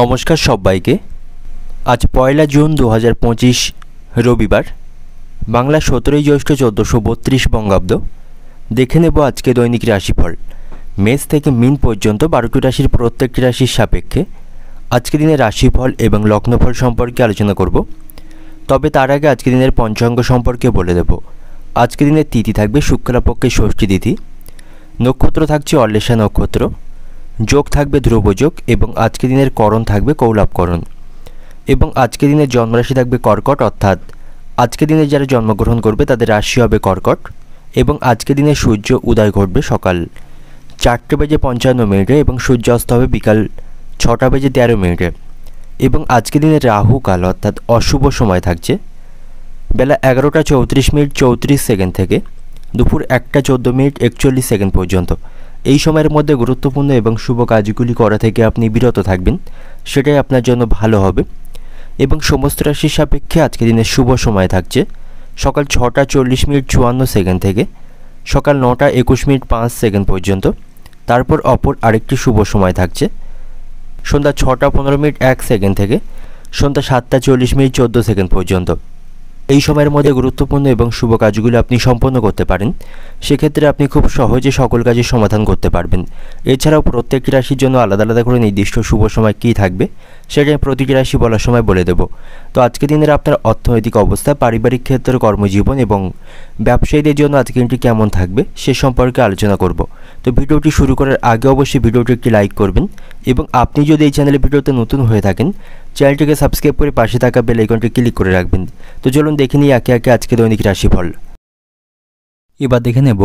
নমস্কার সবাইকে। আজ 1 জুন 2025 রবিবার, বাংলা 17 জ্যৈষ্ঠ 1432 বঙ্গাব্দ। দেখে নেব আজকে দৈনিক রাশিফল। মেষ থেকে মিন পর্যন্ত 12টি রাশির প্রত্যেকটি রাশির সাপেক্ষে আজকে দিনের রাশিফল এবং লগ্নফল সম্পর্কে আলোচনা করব। তবে তার আগে আজকে দিনের পঞ্চাঙ্গ সম্পর্কে বলে দেব। আজকে দিনের তিথি থাকবে শুক্লাপক্ষের ষষ্ঠী তিথি, নক্ষত্র থাকছে অশ্লেষা নক্ষত্র, যোগ থাকবে ধ্রুবযোগ এবং আজকে দিনের করণ থাকবে কৌলাভকরণ। এবং আজকে দিনের জন্মরাশি থাকবে কর্কট, অর্থাৎ আজকে দিনে যারা জন্মগ্রহণ করবে তাদের রাশি হবে কর্কট। এবং আজকে দিনে সূর্য উদয় ঘটবে সকাল 4:55 এবং সূর্য অস্ত হবে বিকাল 6:13। এবং আজকে দিনে রাহু কাল অর্থাৎ অশুভ সময় থাকছে বেলা 11:34 থেকে দুপুর 1:14 পর্যন্ত। এই সময়ের মধ্যে গুরুত্বপূর্ণ এবং শুভ কাজগুলি করা থেকে আপনি বিরত থাকবেন, সেটাই আপনার জন্য ভালো হবে। এবং সমস্ত রাশির সাপেক্ষে আজকে দিনের শুভ সময় থাকছে সকাল 6:40 থেকে সকাল 9:21 পর্যন্ত। তারপর অপর আরেকটি শুভ সময় থাকছে সন্ধ্যা 6:15 থেকে সন্ধ্যা 7:40 পর্যন্ত। এই সময়ের মধ্যে গুরুত্বপূর্ণ এবং শুভ কাজগুলো আপনি সম্পন্ন করতে পারেন, সেক্ষেত্রে আপনি খুব সহজে সকল কাজের সমাধান করতে পারবেন। এছাড়াও প্রত্যেকটি রাশির জন্য আলাদা আলাদা করে নির্দিষ্ট শুভ সময় কী থাকবে সেটা প্রতিটি রাশি বলার সময় বলে দেব। তো আজকে দিনের আপনার অর্থনৈতিক অবস্থা, পারিবারিক ক্ষেত্রে, কর্মজীবন এবং ব্যবসায়ীদের জন্য আজকে দিনটি কেমন থাকবে সে সম্পর্কে আলোচনা করব। তো ভিডিওটি শুরু করার আগে অবশ্যই ভিডিওটি একটি লাইক করবেন এবং আপনি যদি এই চ্যানেলে ভিডিওতে নতুন হয়ে থাকেন চ্যানেলটিকে সাবস্ক্রাইব করে পাশে থাকা বেল আইকনটি ক্লিক করে রাখবেন। তো চলুন দেখে নিই একে একে আজকে দৈনিক রাশিফল। এবার দেখে নেব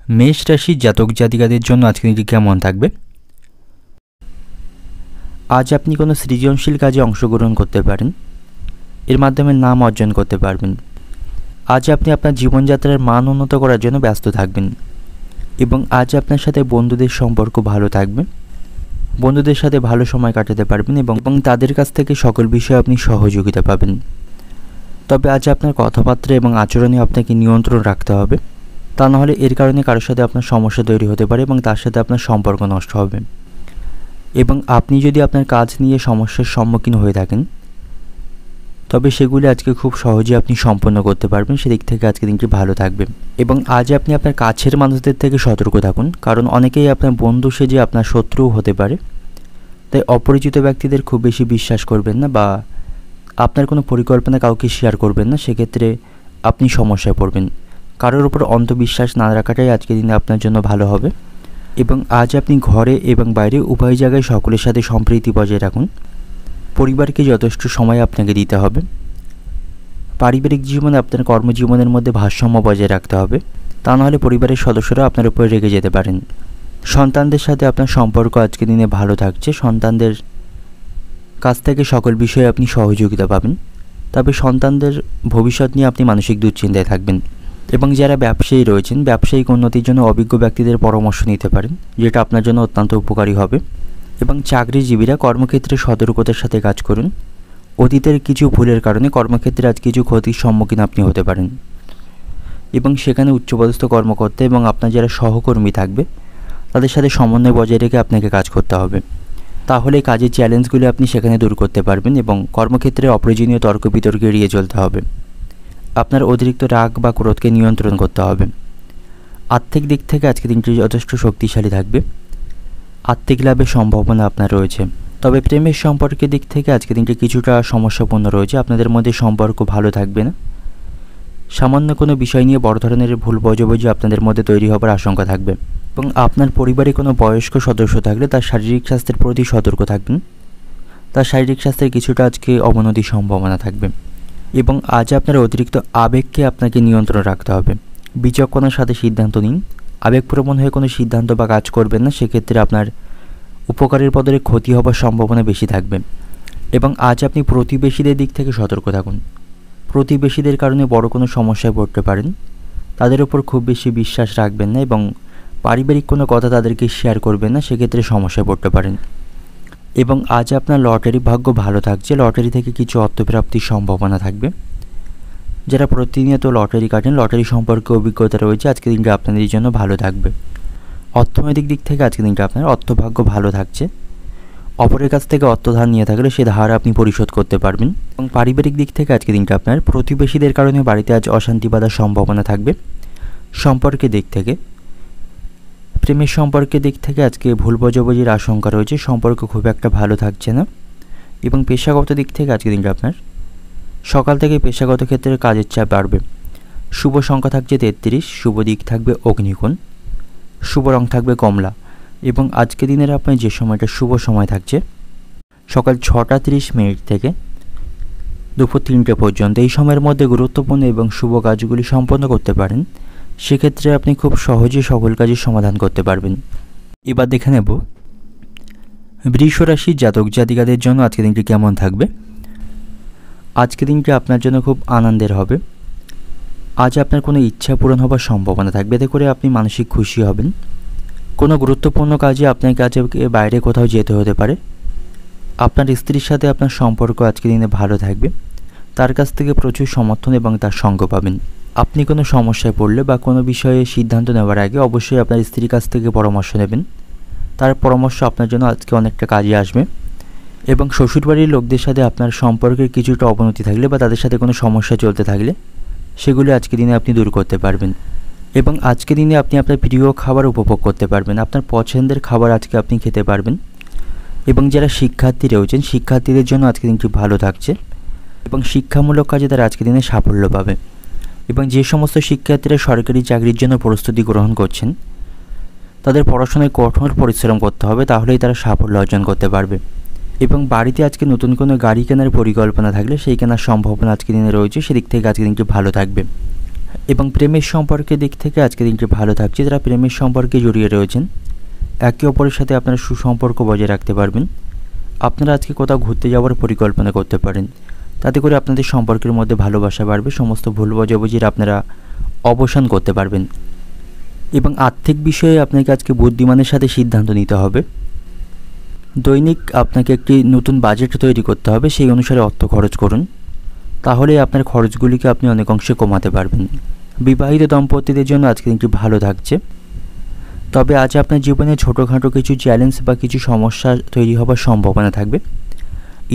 মেষ রাশির জাতক জাতিকাদের জন্য আজকে দিনটি কেমন থাকবে। আজ আপনি কোনো সৃজনশীল কাজে অংশগ্রহণ করতে পারেন, এর মাধ্যমে নাম অর্জন করতে পারবেন। আজ আপনি আপনার জীবনযাত্রার মান উন্নত করার জন্য ব্যস্ত থাকবেন এবং আজ আপনার সাথে বন্ধুদের সম্পর্ক ভালো থাকবে। বন্ধুদের সাথে ভালো সময় কাটাতে পারবেন এবং তাদের কাছ থেকে সকল বিষয়ে আপনি সহযোগিতা পাবেন। তবে আজ আপনার কথাবার্তা এবং আচরণে আপনাকে নিয়ন্ত্রণ রাখতে হবে, তা নাহলে এর কারণে কারোর সাথে আপনার সমস্যা তৈরি হতে পারে এবং তার সাথে আপনার সম্পর্ক নষ্ট হবে। এবং আপনি যদি আপনার কাজ নিয়ে সমস্যার সম্মুখীন হয়ে থাকেন তবে সেগুলি আজকে খুব সহজে আপনি সম্পন্ন করতে পারবেন, সেদিক থেকে আজকে দিনটি ভালো থাকবে। এবং আজ আপনি আপনার কাছের মানুষদের থেকে সতর্ক থাকুন, কারণ অনেকেই আপনার বন্ধু সেজে আপনার শত্রুও হতে পারে। তাই অপরিচিত ব্যক্তিদের খুব বেশি বিশ্বাস করবেন না বা আপনার কোনো পরিকল্পনা কাউকে শেয়ার করবেন না, সেক্ষেত্রে আপনি সমস্যায় পড়বেন। কারোর উপর অন্ধবিশ্বাস না রাখাটাই আজকে দিনে আপনার জন্য ভালো হবে। এবং আজ আপনি ঘরে এবং বাইরে উভয় জায়গায় সকলের সাথে সম্প্রীতি বজায় রাখুন। পরিবারকে যথেষ্ট সময় আপনাকে দিতে হবে। পারিবারিক জীবনে আপনার কর্মজীবনের মধ্যে ভারসাম্য বজায় রাখতে হবে, তা নাহলে পরিবারের সদস্যরা আপনার উপরে রেগে যেতে পারেন। সন্তানদের সাথে আপনার সম্পর্ক আজকে দিনে ভালো থাকছে, সন্তানদের কাছ থেকে সকল বিষয়ে আপনি সহযোগিতা পাবেন। তবে সন্তানদের ভবিষ্যৎ নিয়ে আপনি মানসিক দুশ্চিন্তায় থাকবেন। এবং যারা ব্যবসায়ী রয়েছেন, ব্যবসায়িক উন্নতির জন্য অভিজ্ঞ ব্যক্তিদের পরামর্শ নিতে পারেন, যেটা আপনার জন্য অত্যন্ত উপকারী হবে। এবং চাকরিজীবীরা কর্মক্ষেত্রে সতর্কতার সাথে কাজ করুন। অতীতের কিছু ভুলের কারণে কর্মক্ষেত্রে আজ কিছু ক্ষতির সম্মুখীন আপনি হতে পারেন এবং সেখানে উচ্চপদস্থ কর্মকর্তা এবং আপনার যারা সহকর্মী থাকবে তাদের সাথে সমন্বয় বজায় রেখে আপনাকে কাজ করতে হবে, তাহলে কাজের চ্যালেঞ্জগুলি আপনি সেখানে দূর করতে পারবেন। এবং কর্মক্ষেত্রে অপ্রয়োজনীয় তর্ক বিতর্কে এড়িয়ে চলতে হবে। আপনার অতিরিক্ত রাগ বা ক্রোধকে নিয়ন্ত্রণ করতে হবে। আর্থিক দিক থেকে আজকে দিনটি যথেষ্ট শক্তিশালী থাকবে, আর্থিক লাভের সম্ভাবনা আপনার রয়েছে। তবে প্রেমের সম্পর্কের দিক থেকে আজকে দিনটি কিছুটা সমস্যাপূর্ণ রয়েছে, আপনাদের মধ্যে সম্পর্ক ভালো থাকবে না। সামান্য কোনো বিষয় নিয়ে বড় ধরনের ভুল বোঝাবুঝি আপনাদের মধ্যে তৈরি হবার আশঙ্কা থাকবে। এবং আপনার পরিবারে কোনো বয়স্ক সদস্য থাকলে তার শারীরিক স্বাস্থ্যের প্রতি সতর্ক থাকবেন, তার শারীরিক স্বাস্থ্যের কিছুটা আজকে অবনতির সম্ভাবনা থাকবে। এবং আজ আপনার অতিরিক্ত আবেগকে আপনাকে নিয়ন্ত্রণ রাখতে হবে। বিচক্ষণতার সাথে সিদ্ধান্ত নিন, আবেগপ্রবণ হয়ে কোনো সিদ্ধান্ত বা কাজ করবেন না, সেক্ষেত্রে আপনার উপকারের বদলে ক্ষতি হবার সম্ভাবনা বেশি থাকবে। এবং আজ আপনি প্রতিবেশীদের দিক থেকে সতর্ক থাকুন। প্রতিবেশীদের কারণে বড় কোনো সমস্যায় পড়তে পারেন, তাদের উপর খুব বেশি বিশ্বাস রাখবেন না এবং পারিবারিক কোনো কথা তাদেরকে শেয়ার করবেন না, সেক্ষেত্রে সমস্যায় পড়তে পারেন। এবং আজ আপনার লটারি ভাগ্য ভালো থাকছে, লটারি থেকে কিছু অর্থপ্রাপ্তির সম্ভাবনা থাকবে। যারা প্রতিনিয়ত লটারি কাটেন, লটারি সম্পর্কে অভিজ্ঞতা রয়েছে, আজকের দিনটি আপনাদের জন্য ভালো থাকবে। অর্থনৈতিক দিক থেকে আজকের দিনটা আপনার অর্থভাগ্য ভালো থাকছে। অপরের কাছ থেকে অর্থ ধার নিয়ে থাকলে সে ধার আপনি পরিশোধ করতে পারবেন। এবং পারিবারিক দিক থেকে আজকে দিনটা আপনার প্রতিবেশীদের কারণে বাড়িতে আজ অশান্তি বাঁধার সম্ভাবনা থাকবে। সম্পর্কের দিক থেকে, প্রেমের সম্পর্কের দিক থেকে আজকে ভুল বোঝাবুঝির আশঙ্কা রয়েছে, সম্পর্ক খুব একটা ভালো থাকছে না। এবং পেশাগত দিক থেকে আজকে দিনটা আপনার সকাল থেকে পেশাগত ক্ষেত্রে কাজের চাপ বাড়বে। শুভ সংখ্যা থাকছে 33, শুভ দিক থাকবে অগ্নিকোণ, শুভ রং থাকবে কমলা। এবং আজকে দিনের আপনার যে সময়টা শুভ সময় থাকছে সকাল 6টা 30 মিনিট থেকে দুপুর 3টে পর্যন্ত, এই সময়ের মধ্যে গুরুত্বপূর্ণ এবং শুভ কাজগুলি সম্পন্ন করতে পারেন। সেক্ষেত্রে আপনি খুব সহজেই সকল কাজের সমাধান করতে পারবেন। এবার দেখে নেব বৃষ রাশির জাতক জাতিকাদের জন্য আজকে দিনটি কেমন থাকবে। আজকে দিনটি আপনার জন্য খুব আনন্দের হবে। আজ আপনার কোনো ইচ্ছা পূরণ হবার সম্ভাবনা থাকবে, এতে করে আপনি মানসিক খুশি হবেন। কোনো গুরুত্বপূর্ণ কাজে আপনাকে আজকে বাইরে কোথাও যেতে হতে পারে। আপনার স্ত্রীর সাথে আপনার সম্পর্ক আজকে দিনে ভালো থাকবে, তার কাছ থেকে প্রচুর সমর্থন এবং তার সঙ্গ পাবেন। আপনি কোনো সমস্যায় পড়লে বা কোনো বিষয়ে সিদ্ধান্ত নেওয়ার আগে অবশ্যই আপনার স্ত্রীর কাছ থেকে পরামর্শ নেবেন। তার পরামর্শ আপনার জন্য আজকে অনেকটা কাজে আসবে। এবং শ্বশুরবাড়ির লোকদের সাথে আপনার সম্পর্কের কিছুটা অবনতি থাকলে বা তাদের সাথে কোনো সমস্যা চলতে থাকলে সেগুলি আজকে দিনে আপনি দূর করতে পারবেন। এবং আজকে দিনে আপনি আপনার প্রিয় খাবার উপভোগ করতে পারবেন, আপনার পছন্দের খাবার আজকে আপনি খেতে পারবেন। এবং যারা শিক্ষার্থী রয়েছেন শিক্ষার্থীদের জন্য আজকে দিনটি ভালো থাকছে এবং শিক্ষামূলক কাজে তারা আজকে দিনে সাফল্য পাবে। এবং যে সমস্ত শিক্ষার্থীরা সরকারি চাকরির জন্য প্রস্তুতি গ্রহণ করছেন তাদের পড়াশোনায় কঠোর পরিশ্রম করতে হবে, তাহলেই তারা সাফল্য অর্জন করতে পারবে। এবং বাড়িতে আজকে নতুন কোনো গাড়ি কেনার পরিকল্পনা থাকলে সেই কেনার সম্ভাবনা আজকে দিনে রয়েছে, সেদিক থেকে আজকে দিনটি ভালো থাকবে। এবং প্রেমের সম্পর্কের দিক থেকে আজকে দিনটি ভালো থাকছে। যারা প্রেমের সম্পর্কে জড়িয়ে রয়েছেন একে অপরের সাথে আপনারা সুসম্পর্ক বজায় রাখতে পারবেন। আপনারা আজকে কোথাও ঘুরতে যাওয়ার পরিকল্পনা করতে পারেন, তাতে করে আপনাদের সম্পর্কের মধ্যে ভালোবাসা বাড়বে, সমস্ত ভুল বোঝাবুঝির আপনারা অবসান করতে পারবেন। এবং আর্থিক বিষয়ে আপনাকে আজকে বুদ্ধিমানের সাথে সিদ্ধান্ত নিতে হবে। দৈনিক আপনাকে একটি নতুন বাজেট তৈরি করতে হবে, সেই অনুসারে অর্থ খরচ করুন, তাহলে আপনার খরচগুলিকে আপনি অনেক অংশে কমাতে পারবেন। বিবাহিত দম্পতিদের জন্য আজকে দিনটি ভালো থাকছে, তবে আজ আপনার জীবনে ছোটোখাটো কিছু চ্যালেঞ্জ বা কিছু সমস্যা তৈরি হবার সম্ভাবনা থাকবে।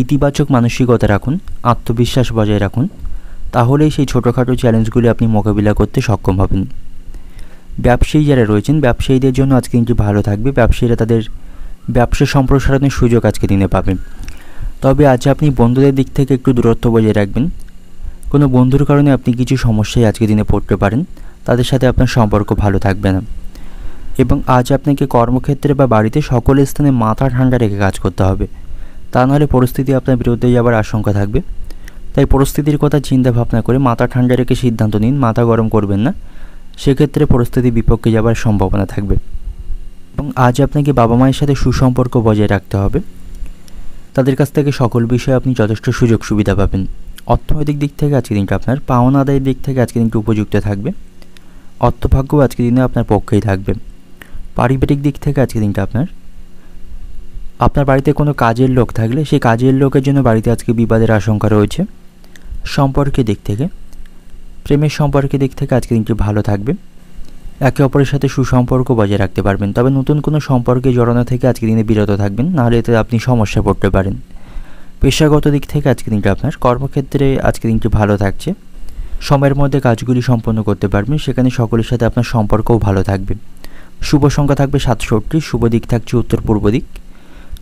ইতিবাচক মানসিকতা রাখুন, আত্মবিশ্বাস বজায় রাখুন, তাহলেই সেই ছোটোখাটো চ্যালেঞ্জগুলি আপনি মোকাবিলা করতে সক্ষম হবেন। ব্যবসায়ী যারা রয়েছেন ব্যবসায়ীদের জন্য আজকে দিনটি ভালো থাকবে, ব্যবসায়ীরা তাদের ব্যবসা সম্প্রসারণের সুযোগ আজকে দিনে পাবেন। তবে আজ আপনি বন্ধুদের দিক থেকে একটু দূরত্ব বজায় রাখবেন, কোনো বন্ধুর কারণে আপনি কিছু সমস্যায় আজকে দিনে পড়তে পারেন, তাদের সাথে আপনার সম্পর্ক ভালো থাকবে না। এবং আজ আপনাকে কর্মক্ষেত্রে বা বাড়িতে সকল স্থানে মাথা ঠান্ডা রেখে কাজ করতে হবে, তা নাহলে পরিস্থিতি আপনার বিরুদ্ধে যাওয়ার আশঙ্কা থাকবে। তাই পরিস্থিতির কথা চিন্তা ভাবনা করে মাথা ঠান্ডা রেখে সিদ্ধান্ত নিন, মাথা গরম করবেন না, সেক্ষেত্রে পরিস্থিতি বিপক্ষে যাওয়ার সম্ভাবনা থাকবে। এবং আজ আপনাকে বাবা মায়ের সাথে সুসম্পর্ক বজায় রাখতে হবে, তাদের কাছ থেকে সকল বিষয়ে আপনি যথেষ্ট সুযোগ সুবিধা পাবেন। অর্থনৈতিক দিক থেকে আজকে দিনটা আপনার পাওনা আদায়ের দিক থেকে আজকে দিনটি উপযুক্ত থাকবে, অর্থভাগ্য আজকে দিনে আপনার পক্ষেই থাকবে। পারিবারিক দিক থেকে আজকে দিনটা আপনার বাড়িতে কোনো কাজের লোক থাকলে সেই কাজের লোকের জন্য বাড়িতে আজকে বিবাদের আশঙ্কা রয়েছে। সম্পর্কের দিক থেকে, প্রেমের সম্পর্কের দিক থেকে আজকে দিনটি ভালো থাকবে, একে অপরের সাথে সুসম্পর্ক বজায় রাখতে পারবেন। তবে নতুন কোনো সম্পর্কে জড়ানো থেকে আজকে দিনে বিরত থাকবেন, নাহলে এতে আপনি সমস্যা পড়তে পারেন। পেশাগত দিক থেকে আজকে দিনটা আপনার কর্মক্ষেত্রে আজকে দিনটি ভালো থাকছে, সময়ের মধ্যে কাজগুলি সম্পন্ন করতে পারবেন, সেখানে সকলের সাথে আপনার সম্পর্কও ভালো থাকবে। শুভ সংখ্যা থাকবে 67, শুভ দিক থাকছে উত্তর পূর্ব দিক,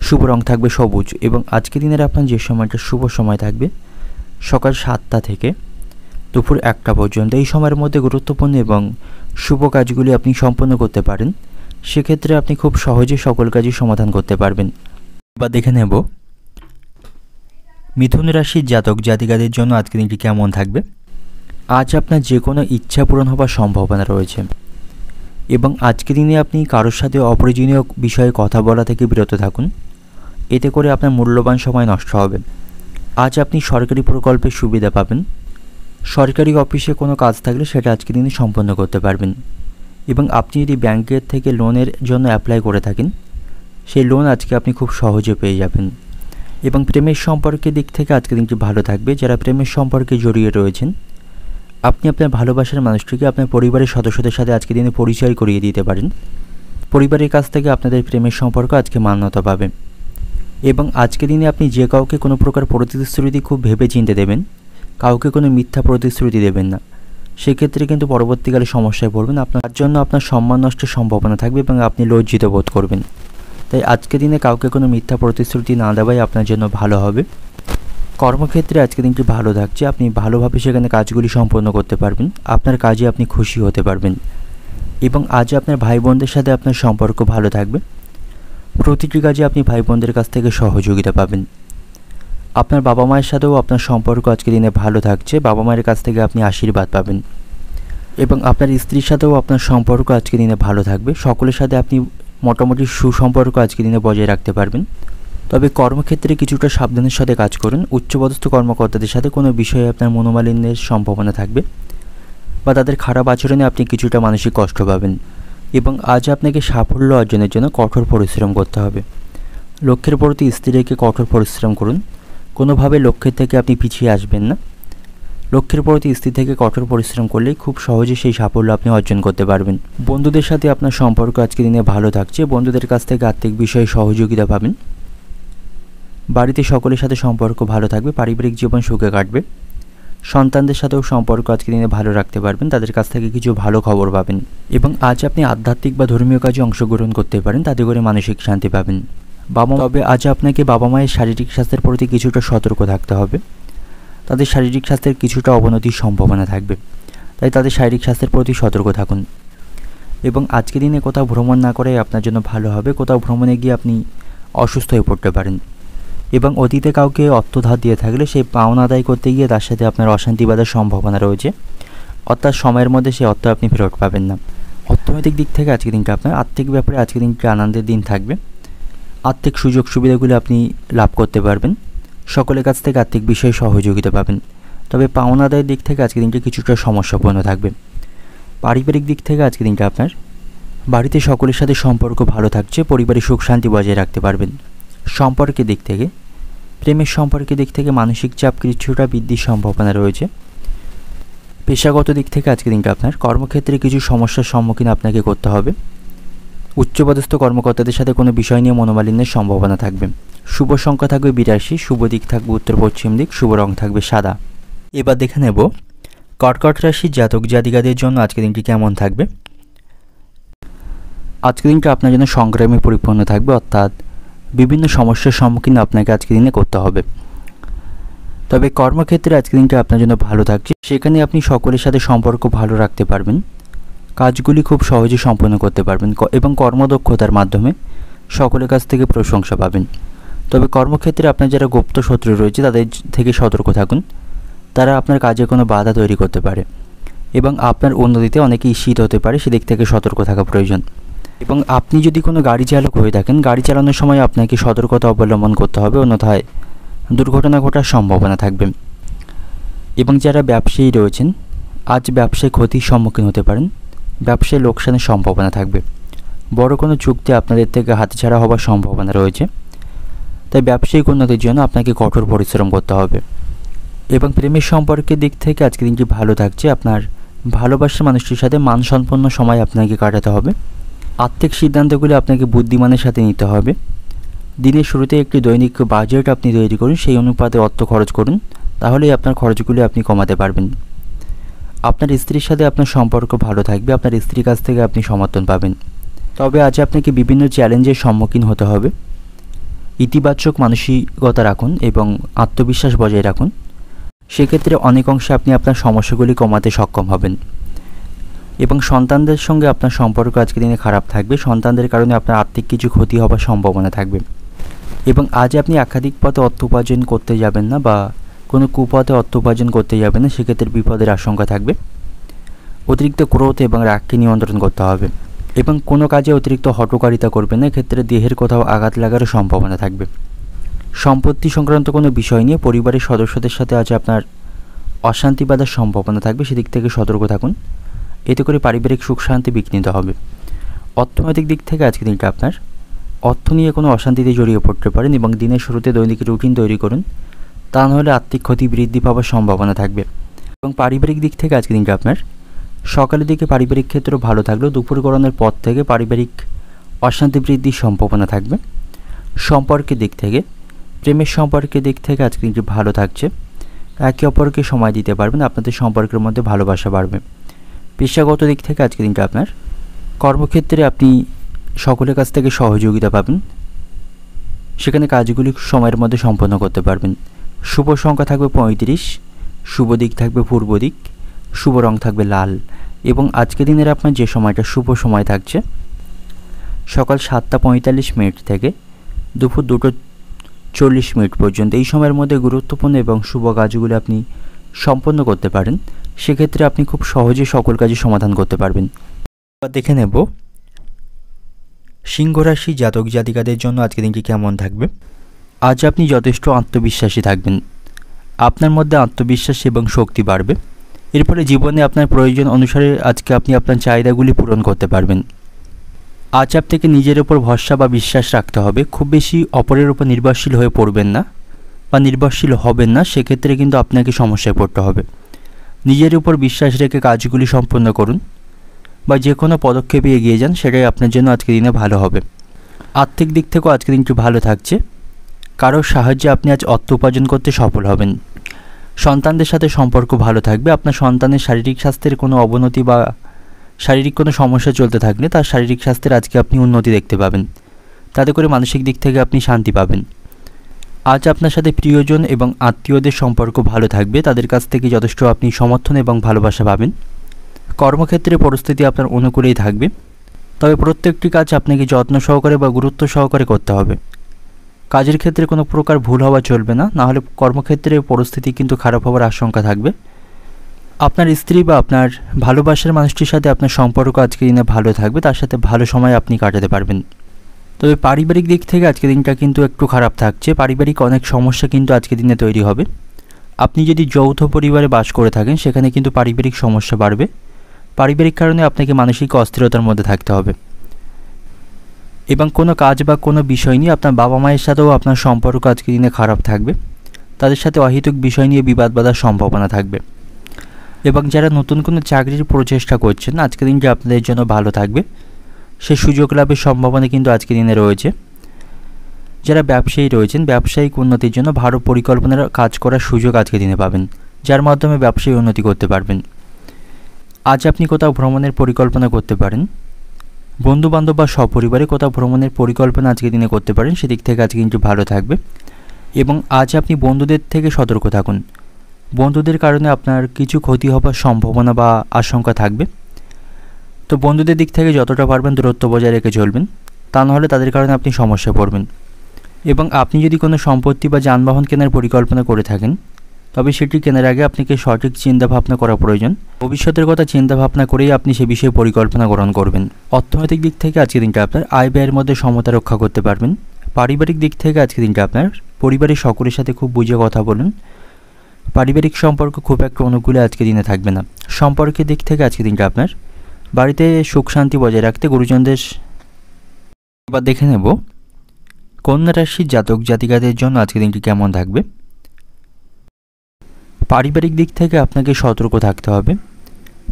শুভ রং থাকবে সবুজ। এবং আজকে দিনের আপনার যে সময়টা শুভ সময় থাকবে সকাল 7টা থেকে দুপুর 1টা পর্যন্ত, এই সময়ের মধ্যে গুরুত্বপূর্ণ এবং শুভ কাজগুলি আপনি সম্পন্ন করতে পারেন, সেক্ষেত্রে আপনি খুব সহজে সকল কাজই সমাধান করতে পারবেন। এবার দেখে নেব মিথুন রাশির জাতক জাতিকাদের জন্য আজকে দিনটি কেমন থাকবে। আজ আপনার যে কোনো ইচ্ছা পূরণ হবার সম্ভাবনা রয়েছে এবং আজকে দিনে আপনি কারোর সাথে অপ্রয়োজনীয় বিষয়ে কথা বলা থেকে বিরত থাকুন, এতে করে আপনার মূল্যবান সময় নষ্ট হবে। আজ আপনি সরকারি প্রকল্পের সুবিধা পাবেন, সরকারি অফিসে কোনো কাজ থাকলে সেটা আজকে দিনে সম্পন্ন করতে পারবেন। এবং আপনি যদি ব্যাংকের থেকে লোনের জন্য অ্যাপ্লাই করে থাকেন সেই লোন আজকে আপনি খুব সহজে পেয়ে যাবেন। এবং প্রেমের সম্পর্কের দিক থেকে আজকে দিনটি ভালো থাকবে। যারা প্রেমের সম্পর্কে জড়িয়ে রয়েছেন আপনি আপনার ভালোবাসার মানুষটিকে আপনার পরিবারের সদস্যদের সাথে আজকে দিনে পরিচয় করিয়ে দিতে পারেন, পরিবারের কাছ থেকে আপনাদের প্রেমের সম্পর্ক আজকে মান্যতা পাবে। এবং আজকের দিনে আপনি যে কাউকে কোনো প্রকার প্রতিশ্রুতি খুব ভেবে চিন্তে দেবেন, কাউকে কোনো মিথ্যা প্রতিশ্রুতি দেবেন না। সেক্ষেত্রে কিন্তু পরবর্তীকালে সমস্যায় পড়বেন, আপনার জন্য আপনার সম্মান নষ্টের সম্ভাবনা থাকবে এবং আপনি লজ্জিত বোধ করবেন। তাই আজকের দিনে কাউকে কোনো মিথ্যা প্রতিশ্রুতি না দেওয়াই আপনার জন্য ভালো হবে। কর্মক্ষেত্রে আজকের দিনটি ভালো থাকছে, আপনি ভালোভাবে সেখানে কাজগুলি সম্পন্ন করতে পারবেন, আপনার কাজে আপনি খুশি হতে পারবেন এবং আজ আপনার ভাই বোনদের সাথে আপনার সম্পর্ক ভালো থাকবে। প্রতিটি কাজে আপনি ভাই বোনদের কাছ থেকে সহযোগিতা পাবেন। আপনার বাবা মায়ের সাথেও আপনার সম্পর্ক আজকের দিনে ভালো থাকছে, বাবা মায়ের কাছ থেকে আপনি আশীর্বাদ পাবেন এবং আপনার স্ত্রীর সাথেও আপনার সম্পর্ক আজকের দিনে ভালো থাকবে। সকলের সাথে আপনি মোটামুটি সুসম্পর্ক আজকের দিনে বজায় রাখতে পারবেন। তবে কর্মক্ষেত্রে কিছুটা সাবধানের সাথে কাজ করুন। উচ্চপদস্থ কর্মকর্তাদের সাথে কোনো বিষয়ে আপনার মনোমালিন্যের সম্ভাবনা থাকবে বা তাদের খারাপ আচরণে আপনি কিছুটা মানসিক কষ্ট পাবেন এবং আজ আপনাকে সাফল্য অর্জনের জন্য কঠোর পরিশ্রম করতে হবে। লক্ষ্যের প্রতি স্থির রেখে কঠোর পরিশ্রম করুন, কোনোভাবে লক্ষ্যের থেকে আপনি পিছিয়ে আসবেন না। লক্ষ্যের প্রতি স্থির থেকে কঠোর পরিশ্রম করলেই খুব সহজে সেই সাফল্য আপনি অর্জন করতে পারবেন। বন্ধুদের সাথে আপনার সম্পর্ক আজকের দিনে ভালো থাকছে, বন্ধুদের কাছ থেকে আর্থিক বিষয়ে সহযোগিতা পাবেন। বাড়িতে সকলের সাথে সম্পর্ক ভালো থাকবে, পারিবারিক জীবন সুখে কাটবে। সন্তানদের সাথেও সম্পর্ক আজকের দিনে ভালো রাখতে পারবেন, তাদের কাছ থেকে কিছু ভালো খবর পাবেন এবং আজ আপনি আধ্যাত্মিক বা ধর্মীয় কাজে অংশগ্রহণ করতে পারেন, তাতে করে মানসিক শান্তি পাবেন। তবে আজ আপনাকে বাবা মায়ের শারীরিক স্বাস্থ্যের প্রতি কিছুটা সতর্ক থাকতে হবে, তাদের শারীরিক স্বাস্থ্যের কিছুটা অবনতির সম্ভাবনা থাকবে, তাই তাদের শারীরিক স্বাস্থ্যের প্রতি সতর্ক থাকুন এবং আজকের দিনে কোথাও ভ্রমণ না করাই আপনার জন্য ভালো হবে। কোথাও ভ্রমণে গিয়ে আপনি অসুস্থ হয়ে পড়তে পারেন এবং অতীতে কাউকে অর্থ ধার দিয়ে থাকলে সেই পাওনা আদায় করতে গিয়ে তার সাথে আপনার অশান্তি বাঁধার সম্ভাবনা রয়েছে, অর্থাৎ সময়ের মধ্যে সেই অর্থ আপনি ফেরত পাবেন না। অর্থনৈতিক দিক থেকে আজকের দিনটা আপনার আর্থিক ব্যাপারে আজকের দিনটি আনন্দের দিন থাকবে। আর্থিক সুযোগ সুবিধাগুলি আপনি লাভ করতে পারবেন, সকলের কাছ থেকে আর্থিক বিষয়ে সহযোগিতা পাবেন। তবে পাওনা আদায়ের দিক থেকে আজকের দিনটি কিছুটা সমস্যাপূর্ণ থাকবে। পারিবারিক দিক থেকে আজকের দিনটা আপনার বাড়িতে সকলের সাথে সম্পর্ক ভালো থাকছে, পরিবারে সুখ শান্তি বজায় রাখতে পারবেন। সম্পর্কের দিক থেকে, প্রেমের সম্পর্কের দিক থেকে মানসিক চাপ কিছুটা বৃদ্ধির সম্ভাবনা রয়েছে। পেশাগত দিক থেকে আজকের দিনটা আপনার কর্মক্ষেত্রে কিছু সমস্যার সম্মুখীন আপনাকে করতে হবে। উচ্চপদস্থ কর্মকর্তাদের সাথে কোনো বিষয় নিয়ে মনোমালিন্যের সম্ভাবনা থাকবে। শুভ সংখ্যা থাকবে 82, শুভ দিক থাকবে উত্তর পশ্চিম দিক, শুভ রং থাকবে সাদা। এবার দেখে নেব কর্কট রাশির জাতক জাতিকাদের জন্য আজকের দিনটি কেমন থাকবে। আজকের দিনটা আপনার জন্য সংগ্রামে পরিপূর্ণ থাকবে, অর্থাৎ বিভিন্ন সমস্যার সম্মুখীন আপনাকে আজকের দিনে করতে হবে। তবে কর্মক্ষেত্রে আজকের দিনটা আপনার জন্য ভালো থাকছে, সেখানে আপনি সকলের সাথে সম্পর্ক ভালো রাখতে পারবেন, কাজগুলি খুব সহজে সম্পন্ন করতে পারবেন এবং কর্মদক্ষতার মাধ্যমে সকলের কাছ থেকে প্রশংসা পাবেন। তবে কর্মক্ষেত্রে আপনার যারা গুপ্ত শত্রু রয়েছে তাদের থেকে সতর্ক থাকুন, তারা আপনার কাজে কোনো বাধা তৈরি করতে পারে এবং আপনার উন্নতিতে অনেকে ঈর্ষিত হতে পারে, সেদিক থেকে সতর্ক থাকা প্রয়োজন। এবং আপনি যদি কোনো গাড়ি চালক হয়ে থাকেন, গাড়ি চালানোর সময় আপনাকে সতর্কতা অবলম্বন করতে হবে, অন্যথায় দুর্ঘটনা ঘটার সম্ভাবনা থাকবে। এবং যারা ব্যবসায়ী রয়েছেন, আজ ব্যবসায় ক্ষতির সম্মুখীন হতে পারেন, ব্যবসায় লোকসানের সম্ভাবনা থাকবে, বড় কোনো চুক্তি আপনাদের থেকে হাতছাড়া হওয়ার সম্ভাবনা রয়েছে। তাই ব্যবসায়িক উন্নতির জন্য আপনাকে কঠোর পরিশ্রম করতে হবে। এবং প্রেমের সম্পর্কের দিক থেকে আজকের দিনটি ভালো থাকছে, আপনার ভালোবাসার মানুষটির সাথে মানসম্পন্ন সময় আপনাকে কাটাতে হবে। আর্থিক সিদ্ধান্তগুলি আপনাকে বুদ্ধিমানের সাথে নিতে হবে। দিনের শুরুতে একটি দৈনিক বাজেট আপনি তৈরি করুন, সেই অনুপাতে অর্থ খরচ করুন, তাহলেই আপনার খরচগুলি আপনি কমাতে পারবেন। আপনার স্ত্রীর সাথে আপনার সম্পর্ক ভালো থাকবে, আপনার স্ত্রীর কাছ থেকে আপনি সমর্থন পাবেন। তবে আজ আপনাকে বিভিন্ন চ্যালেঞ্জের সম্মুখীন হতে হবে। ইতিবাচক মানসিকতা রাখুন এবং আত্মবিশ্বাস বজায় রাখুন, সেক্ষেত্রে অনেক অংশে আপনি আপনার সমস্যাগুলি কমাতে সক্ষম হবেন। এবং সন্তানদের সঙ্গে আপনার সম্পর্ক আজকের দিনে খারাপ থাকবে, সন্তানদের কারণে আপনার আর্থিক কিছু ক্ষতি হওয়ার সম্ভাবনা থাকবে। এবং আজ আপনি একাধিক পথে অর্থ উপার্জন করতে যাবেন না বা কোনো কুপথে অর্থ উপার্জন করতে যাবেন না, সেক্ষেত্রে বিপদের আশঙ্কা থাকবে। অতিরিক্ত ক্রোধ এবং রাগকে নিয়ন্ত্রণ করতে হবে এবং কোনো কাজে অতিরিক্ত হঠকারিতা করবেন না, এক্ষেত্রে দেহের কোথাও আঘাত লাগারও সম্ভাবনা থাকবে। সম্পত্তি সংক্রান্ত কোনো বিষয় নিয়ে পরিবারের সদস্যদের সাথে আজ আপনার অশান্তি বাঁধার সম্ভাবনা থাকবে, সেদিক থেকে সতর্ক থাকুন, এতে করে পারিবারিক সুখ শান্তি বিঘ্নিত হবে। অর্থনৈতিক দিক থেকে আজকের দিনটা আপনার অর্থ নিয়ে কোনো অশান্তিতে জড়িয়ে পড়তে পারেন এবং দিনের শুরুতে দৈনিক রুটিন তৈরি করুন, তা নাহলে আর্থিক ক্ষতি বৃদ্ধি পাওয়ার সম্ভাবনা থাকবে। এবং পারিবারিক দিক থেকে আজকের দিনটা আপনার সকালের দিকে পারিবারিক ক্ষেত্র ভালো থাকলেও দুপুর গড়ানোর পর থেকে পারিবারিক অশান্তি বৃদ্ধির সম্ভাবনা থাকবে। সম্পর্কের দিক থেকে, প্রেমের সম্পর্কের দিক থেকে আজকে দিনটি ভালো থাকছে। একে অপরকে সময় দিতে পারবেন, আপনাদের সম্পর্কের মধ্যে ভালোবাসা বাড়বে। পেশাগত দিক থেকে আজকে দিনটা আপনার কর্মক্ষেত্রে আপনি সকলের কাছ থেকে সহযোগিতা পাবেন, সেখানে কাজগুলি সময়ের মধ্যে সম্পন্ন করতে পারবেন। শুভ সংখ্যা থাকবে 35, শুভ দিক থাকবে পূর্ব দিক, শুভ রং থাকবে লাল। এবং আজকে দিনের আপনার যে সময়টা শুভ সময় থাকছে সকাল 7:45 থেকে দুপুর 2:40 পর্যন্ত। এই সময়ের মধ্যে গুরুত্বপূর্ণ এবং শুভ কাজগুলি আপনি সম্পন্ন করতে পারেন, সেক্ষেত্রে আপনি খুব সহজে সকল কাজে সমাধান করতে পারবেন। এবার দেখে নেব সিংহ রাশি জাতক জাতিকাদের জন্য আজকে দিনটি কেমন থাকবে। আজ আপনি যথেষ্ট আত্মবিশ্বাসী থাকবেন, আপনার মধ্যে আত্মবিশ্বাস এবং শক্তি বাড়বে। এর ফলে জীবনে আপনার প্রয়োজন অনুসারে আজকে আপনি আপনার চাহিদাগুলি পূরণ করতে পারবেন। আজ আপনাকে নিজের ওপর ভরসা বা বিশ্বাস রাখতে হবে, খুব বেশি অপরের উপর নির্ভরশীল হয়ে পড়বেন না বা নির্ভরশীল হবেন না, সেক্ষেত্রে কিন্তু আপনাকে সমস্যায় পড়তে হবে। নিজের উপর বিশ্বাস রেখে কাজগুলি সম্পন্ন করুন বা যে কোনো পদক্ষেপে এগিয়ে যান, সেটাই আপনার জন্য আজকের দিনে ভালো হবে। আর্থিক দিক থেকেও আজকের দিনটি ভালো থাকছে, কারোর সাহায্যে আপনি আজ অর্থ উপার্জন করতে সফল হবেন। সন্তানদের সাথে সম্পর্ক ভালো থাকবে। আপনার সন্তানের শারীরিক স্বাস্থ্যের কোনো অবনতি বা শারীরিক কোনো সমস্যা চলতে থাকলে তার শারীরিক স্বাস্থ্যের আজকে আপনি উন্নতি দেখতে পাবেন, তাতে করে মানসিক দিক থেকে আপনি শান্তি পাবেন। আজ আপনার সাথে প্রিয়জন এবং আত্মীয়দের সম্পর্ক ভালো থাকবে, তাদের কাছ থেকে যথেষ্ট আপনি সমর্থন এবং ভালোবাসা পাবেন। কর্মক্ষেত্রে পরিস্থিতি আপনার অনুকূলেই থাকবে, তবে প্রত্যেকটি কাজ আপনাকে যত্ন সহকারে বা গুরুত্ব সহকারে করতে হবে। কাজের ক্ষেত্রে কোনো প্রকার ভুল হওয়া চলবে না, নাহলে কর্মক্ষেত্রে পরিস্থিতি কিন্তু খারাপ হওয়ার আশঙ্কা থাকবে। আপনার স্ত্রী বা আপনার ভালোবাসার মানুষটির সাথে আপনার সম্পর্ক আজকে দিনে ভালো থাকবে, তার সাথে ভালো সময় আপনি কাটাতে পারবেন। তবে পারিবারিক দিক থেকে আজকে দিনটা কিন্তু একটু খারাপ থাকছে, পারিবারিক অনেক সমস্যা কিন্তু আজকে দিনে তৈরি হবে। আপনি যদি যৌথ পরিবারে বাস করে থাকেন সেখানে কিন্তু পারিবারিক সমস্যা বাড়বে, পারিবারিক কারণে আপনাকে মানসিক অস্থিরতার মধ্যে থাকতে হবে। এবং কোনো কাজ বা কোনো বিষয় নিয়ে আপনার বাবা মায়ের সাথেও আপনার সম্পর্ক আজকে দিনে খারাপ থাকবে, তাদের সাথে অহেতুক বিষয় নিয়ে বিবাদ বাঁধার সম্ভাবনা থাকবে। এবং যারা নতুন কোনো চাকরির প্রচেষ্টা করছেন আজকের দিনটি আপনাদের জন্য ভালো থাকবে, সে সুযোগ লাভের সম্ভাবনা কিন্তু আজকের দিনে রয়েছে। যারা ব্যবসায়ী রয়েছেন ব্যবসায়িক উন্নতির জন্য ভালো পরিকল্পনার কাজ করার সুযোগ আজকের দিনে পাবেন, যার মাধ্যমে ব্যবসায়ী উন্নতি করতে পারবেন। আজ আপনি কোথাও ভ্রমণের পরিকল্পনা করতে পারেন, বন্ধুবান্ধব বা সপরিবারে কোথাও ভ্রমণের পরিকল্পনা আজকের দিনে করতে পারেন, সেদিক থেকে আজকে কিন্তু ভালো থাকবে। এবং আজ আপনি বন্ধুদের থেকে সতর্ক থাকুন, বন্ধুদের কারণে আপনার কিছু ক্ষতি হবার সম্ভাবনা বা আশঙ্কা থাকবে। তো বন্ধুদের দিক থেকে যতটা পারবেন দূরত্ব বজায় রেখে চলবেন, তা নাহলে তাদের কারণে আপনি সমস্যায় পড়বেন। এবং আপনি যদি কোনো সম্পত্তি বা যানবাহন কেনার পরিকল্পনা করে থাকেন তবে সেটি কেনার আগে আপনাকে সঠিক চিন্তাভাবনা করা প্রয়োজন। ভবিষ্যতের কথা চিন্তাভাবনা করেই আপনি সে বিষয়ে পরিকল্পনা গ্রহণ করবেন। অর্থনৈতিক দিক থেকে আজকের দিনটা আপনার আয় ব্যয়ের মধ্যে সমতা রক্ষা করতে পারবেন। পারিবারিক দিক থেকে আজকের দিনটা আপনার পরিবারের সকলের সাথে খুব বুঝে কথা বলুন, পারিবারিক সম্পর্ক খুব একটা অনুকূলে আজকের দিনে থাকবে না। সম্পর্কের দিক থেকে আজকের দিনটা আপনার বাড়িতে সুখ শান্তি বজায় রাখতে গুরুজনদের। এবার দেখে নেব কন্যা রাশির জাতক জাতিকাদের জন্য আজকের দিনটি কেমন থাকবে। পারিবারিক দিক থেকে আপনাকে সতর্ক থাকতে হবে,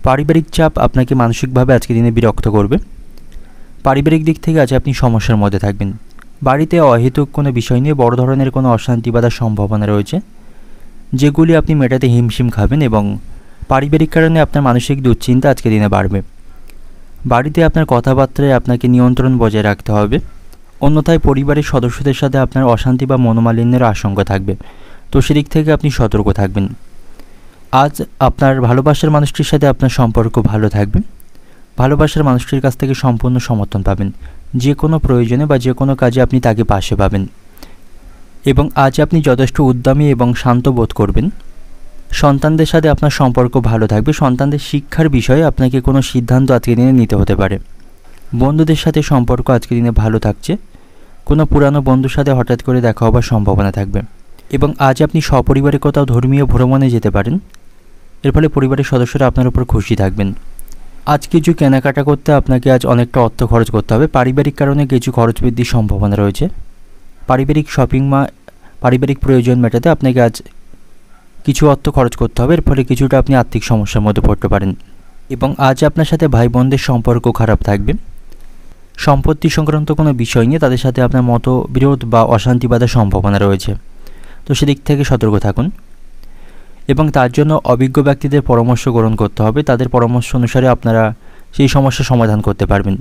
পারিবারিক চাপ আপনাকে মানসিকভাবে আজকের দিনে বিরক্ত করবে। পারিবারিক দিক থেকে আজ আপনি সমস্যার মধ্যে থাকবেন, বাড়িতে অহেতুক কোনো বিষয় নিয়ে বড় ধরনের কোনো অশান্তি বাঁধার সম্ভাবনা রয়েছে, যেগুলি আপনি মেটাতে হিমশিম খাবেন। এবং পারিবারিক কারণে আপনার মানসিক দুশ্চিন্তা আজকের দিনে বাড়বে। বাড়িতে আপনার কথাবার্তায় আপনাকে নিয়ন্ত্রণ বজায় রাখতে হবে, অন্যথায় পরিবারের সদস্যদের সাথে আপনার অশান্তি বা মনোমালিন্যের আশঙ্কা থাকবে, তো সেদিক থেকে আপনি সতর্ক থাকবেন। আজ আপনার ভালোবাসার মানুষটির সাথে আপনার সম্পর্ক ভালো থাকবে, ভালোবাসার মানুষটির কাছ থেকে সম্পূর্ণ সমর্থন পাবেন, যে কোনো প্রয়োজনে বা যে কোনো কাজে আপনি তাকে পাশে পাবেন। এবং আজ আপনি যথেষ্ট উদ্যমী এবং শান্ত বোধ করবেন। সন্তানদের সাথে আপনার সম্পর্ক ভালো থাকবে, সন্তানদের শিক্ষার বিষয়ে আপনাকে কোনো সিদ্ধান্ত আজকের দিনে নিতে হতে পারে। বন্ধুদের সাথে সম্পর্ক আজকের দিনে ভালো থাকছে, কোনো পুরানো বন্ধুর সাথে হঠাৎ করে দেখা হবার সম্ভাবনা থাকবে। এবং আজ আপনি সপরিবারে কোথাও ধর্মীয় ভ্রমণে যেতে পারেন, এর ফলে পরিবারের সদস্যরা আপনার উপর খুশি থাকবেন। আজ কিছু কেনাকাটা করতে আপনাকে আজ অনেকটা অর্থ খরচ করতে হবে, পারিবারিক কারণে কিছু খরচ বৃদ্ধির সম্ভাবনা রয়েছে। পারিবারিক শপিং বা পারিবারিক প্রয়োজন মেটাতে আপনাকে আজ কিছু অর্থ খরচ করতে হবে, এর ফলে কিছুটা আপনি আর্থিক সমস্যার মধ্যে পড়তে পারেন। এবং আজ আপনার সাথে ভাই বোনদের সম্পর্ক খারাপ থাকবে, সম্পত্তি সংক্রান্ত কোনো বিষয় নিয়ে তাদের সাথে আপনার মতবিরোধ বা অশান্তি বাঁধার সম্ভাবনা রয়েছে, তো সেদিক থেকে সতর্ক থাকুন। এবং তার জন্য অভিজ্ঞ ব্যক্তিদের পরামর্শ গ্রহণ করতে হবে, তাদের পরামর্শ অনুসারে আপনারা সেই সমস্যার সমাধান করতে পারবেন।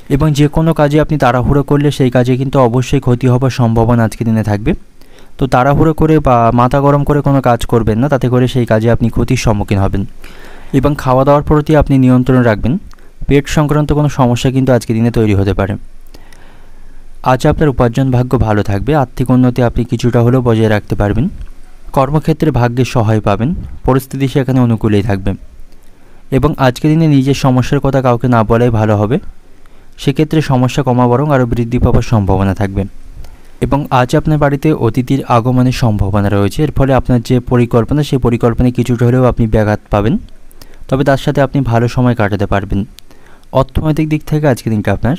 এবং যে কোনো কাজে আপনি তাড়াহুড়ো করলে সেই কাজে কিন্তু অবশ্যই ক্ষতি হবার সম্ভাবনা আজকের দিনে থাকবে। তো তাড়াহুড়ো করে বা মাথা গরম করে কোনো কাজ করবেন না, তাতে করে সেই কাজে আপনি ক্ষতির সম্মুখীন হবেন। এবং খাওয়া দাওয়ার প্রতি আপনি নিয়ন্ত্রণ রাখবেন, পেট সংক্রান্ত কোনো সমস্যা কিন্তু আজকের দিনে তৈরি হতে পারে। আজ আপনার উপার্জন ভাগ্য ভালো থাকবে, আর্থিক উন্নতি আপনি কিছুটা হলেও বজায় রাখতে পারবেন। কর্মক্ষেত্রে ভাগ্যের সহায় পাবেন, পরিস্থিতি সেখানে অনুকূলেই থাকবে। এবং আজকের দিনে নিজের সমস্যার কথা কাউকে না বলাই ভালো হবে, সেক্ষেত্রে সমস্যা কমা বরং আরও বৃদ্ধি পাওয়ার সম্ভাবনা থাকবে। এবং আজ আপনার বাড়িতে অতিথির আগমনের সম্ভাবনা রয়েছে, এর ফলে আপনার যে পরিকল্পনা সেই পরিকল্পনায় কিছুটা হলেও আপনি ব্যাঘাত পাবেন, তবে তার সাথে আপনি ভালো সময় কাটাতে পারবেন। অর্থনৈতিক দিক থেকে আজকের দিনটা আপনার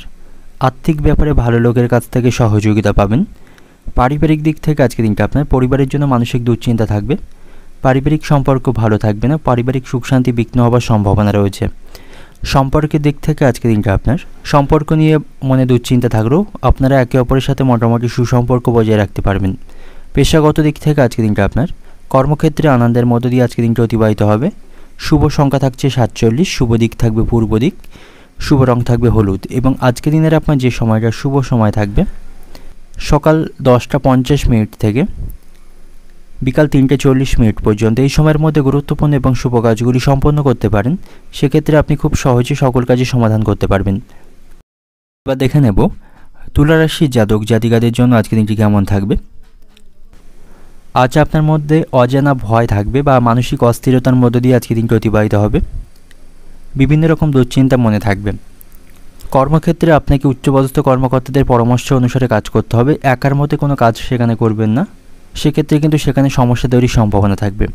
আর্থিক ব্যাপারে ভালো লোকের কাছ থেকে সহযোগিতা পাবেন। পারিবারিক দিক থেকে আজকের দিনটা আপনার পরিবারের জন্য মানসিক দুশ্চিন্তা থাকবে, পারিবারিক সম্পর্ক ভালো থাকবে না, পারিবারিক সুখ শান্তি বিঘ্ন হওয়ার সম্ভাবনা রয়েছে। সম্পর্কের দিক থেকে আজকের দিনটা আপনার সম্পর্ক নিয়ে মনে দুশ্চিন্তা থাকলেও আপনারা একে অপরের সাথে মোটামুটি সুসম্পর্ক বজায় রাখতে পারবেন। পেশাগত দিক থেকে আজকের দিনটা আপনার কর্মক্ষেত্রে আনন্দের মধ্য দিয়ে আজকের দিনটা অতিবাহিত হবে। শুভ সংখ্যা থাকছে 47, শুভ দিক থাকবে পূর্ব দিক, শুভ রং থাকবে হলুদ। এবং আজকের দিনের আপনার যে সময়টা শুভ সময় থাকবে সকাল 10:50 থেকে বিকাল 3:40 পর্যন্ত, এই সময়ের মধ্যে গুরুত্বপূর্ণ এবং শুভ কাজগুলি সম্পন্ন করতে পারেন। সেক্ষেত্রে আপনি খুব সহজে সকল কাজের সমাধান করতে পারবেন। এবার দেখে নেব তুলা রাশির জাতক জাতিকাদের জন্য আজকের দিনটি কেমন থাকবে। আজ আপনার মধ্যে অজানা ভয় থাকবে বা মানসিক অস্থিরতার মধ্য দিয়ে আজকের দিনটি অতিবাহিত হবে। বিভিন্ন রকম দুশ্চিন্তা মনে থাকবে। কর্মক্ষেত্রে আপনাকে উচ্চপদস্থ কর্মকর্তাদের পরামর্শ অনুসারে কাজ করতে হবে, একার মধ্যে কোনো কাজ সেখানে করবেন না, সেক্ষেত্রে কিন্তু সেখানে সমস্যা তৈরির সম্ভাবনা থাকবে।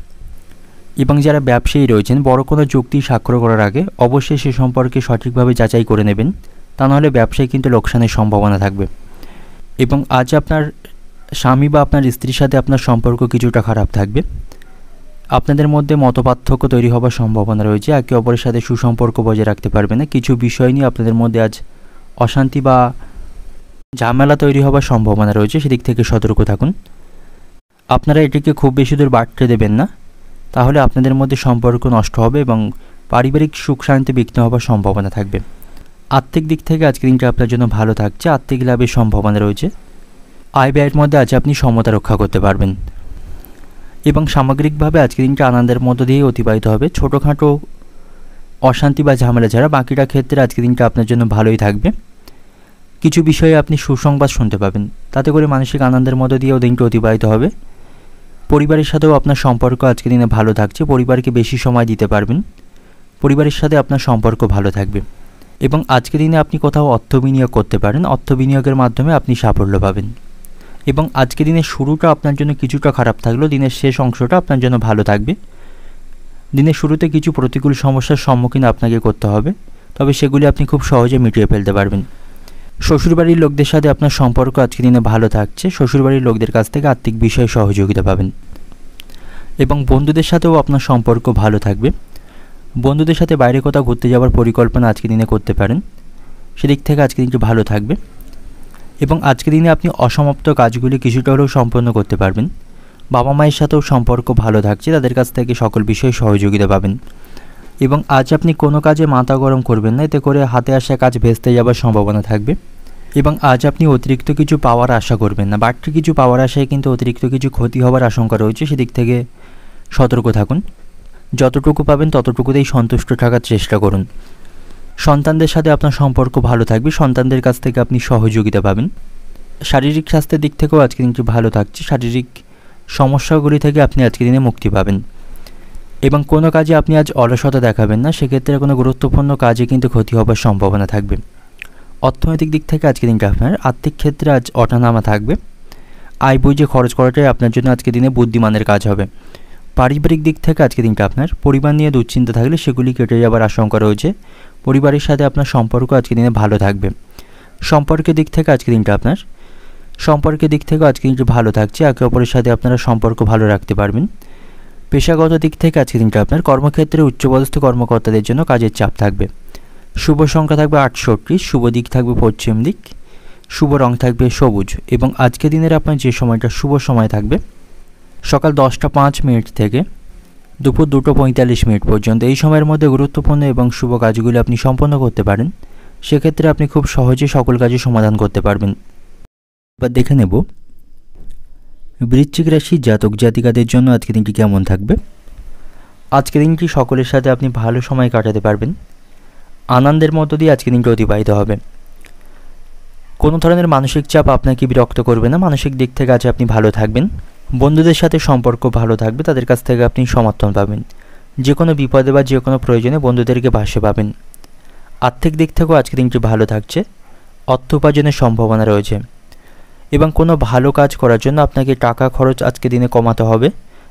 এবং যারা ব্যবসায়ী রয়েছেন বড় কোনো চুক্তি স্বাক্ষর করার আগে অবশ্যই সে সম্পর্কে সঠিকভাবে যাচাই করে নেবেন, তা নাহলে ব্যবসায় কিন্তু লোকসানের সম্ভাবনা থাকবে। এবং আজ আপনার স্বামী বা আপনার স্ত্রীর সাথে আপনার সম্পর্ক কিছুটা খারাপ থাকবে, আপনাদের মধ্যে মতপার্থক্য তৈরি হবার সম্ভাবনা রয়েছে, একে অপরের সাথে সুসম্পর্ক বজায় রাখতে পারবে না, কিছু বিষয় নিয়ে আপনাদের মধ্যে আজ অশান্তি বা ঝামেলা তৈরি হবার সম্ভাবনা রয়েছে, সেদিক থেকে সতর্ক থাকুন। আপনারা এটিকে খুব বেশি দূর বাড়তে দেবেন না, তাহলে আপনাদের মধ্যে সম্পর্ক নষ্ট হবে এবং পারিবারিক সুখ শান্তি বিঘ্ন হবার সম্ভাবনা থাকবে। আর্থিক দিক থেকে আজকের দিনটা আপনার জন্য ভালো থাকছে, আর্থিক লাভের সম্ভাবনা রয়েছে, আয় ব্যয়ের মধ্যে আজ আপনি সমতা রক্ষা করতে পারবেন। এবং সামগ্রিকভাবে আজকের দিনটা আনন্দের মধ্য দিয়ে অতিবাহিত হবে, ছোটোখাটো অশান্তি বা ঝামেলা ছাড়া বাকিটা ক্ষেত্রে আজকের দিনটা আপনার জন্য ভালোই থাকবে। কিছু বিষয়ে আপনি সুসংবাদ শুনতে পাবেন, তাতে করে মানসিক আনন্দের মধ্য দিয়েও দিনটা অতিবাহিত হবে। পরিবারের সাথেও আপনার সম্পর্ক আজকের দিনে ভালো থাকছে, পরিবারকে বেশি সময় দিতে পারবেন, পরিবারের সাথে আপনার সম্পর্ক ভালো থাকবে। এবং আজকের দিনে আপনি কোথাও অর্থ বিনিয়োগ করতে পারেন, অর্থ বিনিয়োগের মাধ্যমে আপনি সাফল্য পাবেন। এবং আজকের দিনের শুরুটা আপনার জন্য কিছুটা খারাপ থাকলেও দিনের শেষ অংশটা আপনার জন্য ভালো থাকবে। দিনের শুরুতে কিছু প্রতিকূল সমস্যার সম্মুখীন আপনাকে করতে হবে, তবে সেগুলি আপনি খুব সহজে মিটিয়ে ফেলতে পারবেন। শ্বশুরবাড়ির লোকদের সাথে আপনার সম্পর্ক আজকের দিনে ভালো থাকছে, শ্বশুরবাড়ির লোকদের কাছ থেকে আর্থিক বিষয়ে সহযোগিতা পাবেন। এবং বন্ধুদের সাথেও আপনার সম্পর্ক ভালো থাকবে, বন্ধুদের সাথে বাইরে কোথাও ঘুরতে যাওয়ার পরিকল্পনা আজকের দিনে করতে পারেন, সেদিক থেকে আজকের দিনটি ভালো থাকবে। এবং আজকের দিনে আপনি অসমাপ্ত কাজগুলি কিছুটা হলেও সম্পন্ন করতে পারবেন। বাবা মায়ের সাথেও সম্পর্ক ভালো থাকছে, তাদের কাছ থেকে সকল বিষয়ে সহযোগিতা পাবেন। এবং আজ আপনি কোনো কাজে মাথা গরম করবেন না, এতে করে হাতে আসা কাজ ভেস্তে যাওয়ার সম্ভাবনা থাকবে। এবং আজ আপনি অতিরিক্ত কিছু পাওয়ার আশা করবেন না, বাড়তি কিছু পাওয়ার আশায় কিন্তু অতিরিক্ত কিছু ক্ষতি হওয়ার আশঙ্কা রয়েছে, সেদিক থেকে সতর্ক থাকুন। যতটুকু পাবেন ততটুকুতেই সন্তুষ্ট থাকার চেষ্টা করুন। সন্তানদের সাথে আপনার সম্পর্ক ভালো থাকবে, সন্তানদের কাছ থেকে আপনি সহযোগিতা পাবেন। শারীরিক স্বাস্থ্যের দিক থেকেও আজকে দিনটি ভালো থাকছে, শারীরিক সমস্যাগুলি থেকে আপনি আজকে দিনে মুক্তি পাবেন। এবং কোনো কাজে আপনি আজ অলসতা দেখাবেন না, সেক্ষেত্রে কোনো গুরুত্বপূর্ণ কাজে কিন্তু ক্ষতি হবার সম্ভাবনা থাকবে। অর্থনৈতিক দিক থেকে আজকে দিনটা আপনার আর্থিক ক্ষেত্রে আজ ওঠানামা থাকবে, আয় বুঝে খরচ করাটাই আপনার জন্য আজকে দিনে বুদ্ধিমানের কাজ হবে। পারিবারিক দিক থেকে আজকে দিনটা আপনার পরিবার নিয়ে দুশ্চিন্তা থাকলে সেগুলি কেটে যাবার আশঙ্কা রয়েছে, পরিবারের সাথে আপনার সম্পর্ক আজকে দিনে ভালো থাকবে। সম্পর্কের দিক থেকে আজকে দিনটা আপনার সম্পর্কের দিক থেকেও আজকে দিনটি ভালো থাকছে, একে অপরের সাথে আপনারা সম্পর্ক ভালো রাখতে পারবেন। পেশাগত দিক থেকে আজকে দিনটা আপনার কর্মক্ষেত্রে উচ্চপদস্থ কর্মকর্তাদের জন্য কাজের চাপ থাকবে, শুভ সংখ্যা থাকবে 68, শুভ দিক থাকবে পশ্চিম দিক, শুভ রং থাকবে সবুজ। এবং আজকে দিনের আপনার যে সময়টা শুভ সময় থাকবে সকাল 10টা 5 মিনিট থেকে দুপুর 2টো 45 মিনিট পর্যন্ত। এই সময়ের মধ্যে গুরুত্বপূর্ণ এবং শুভ কাজগুলি আপনি সম্পন্ন করতে পারেন। সেক্ষেত্রে আপনি খুব সহজে সকল কাজের সমাধান করতে পারবেন। এবার দেখে নেব বৃশ্চিক রাশির জাতক জাতিকাদের জন্য আজকে দিনটি কেমন থাকবে। আজকে দিনটি সকলের সাথে আপনি ভালো সময় কাটাতে পারবেন। আনন্দের মধ্য দিয়ে আজকে দিনটি অতিবাহিত হবে। কোনো ধরনের মানসিক চাপ আপনাকে বিরক্ত করবে না। মানসিক দিক থেকে আজ আপনি ভালো থাকবেন। বন্ধুদের সাথে সম্পর্ক ভালো থাকবে, তাদের কাছ থেকে আপনি সমর্থন পাবেন। যে কোনো বিপদে বা যে কোনো প্রয়োজনে বন্ধুদেরকে পাশে পাবেন। আর্থিক দিক থেকেও আজকে দিনটি ভালো থাকছে, অর্থ উপার্জনের সম্ভাবনা রয়েছে। এবং কোনো ভালো কাজ করার জন্য আপনাকে টাকা খরচ আজকে দিনে কমাতে হবে।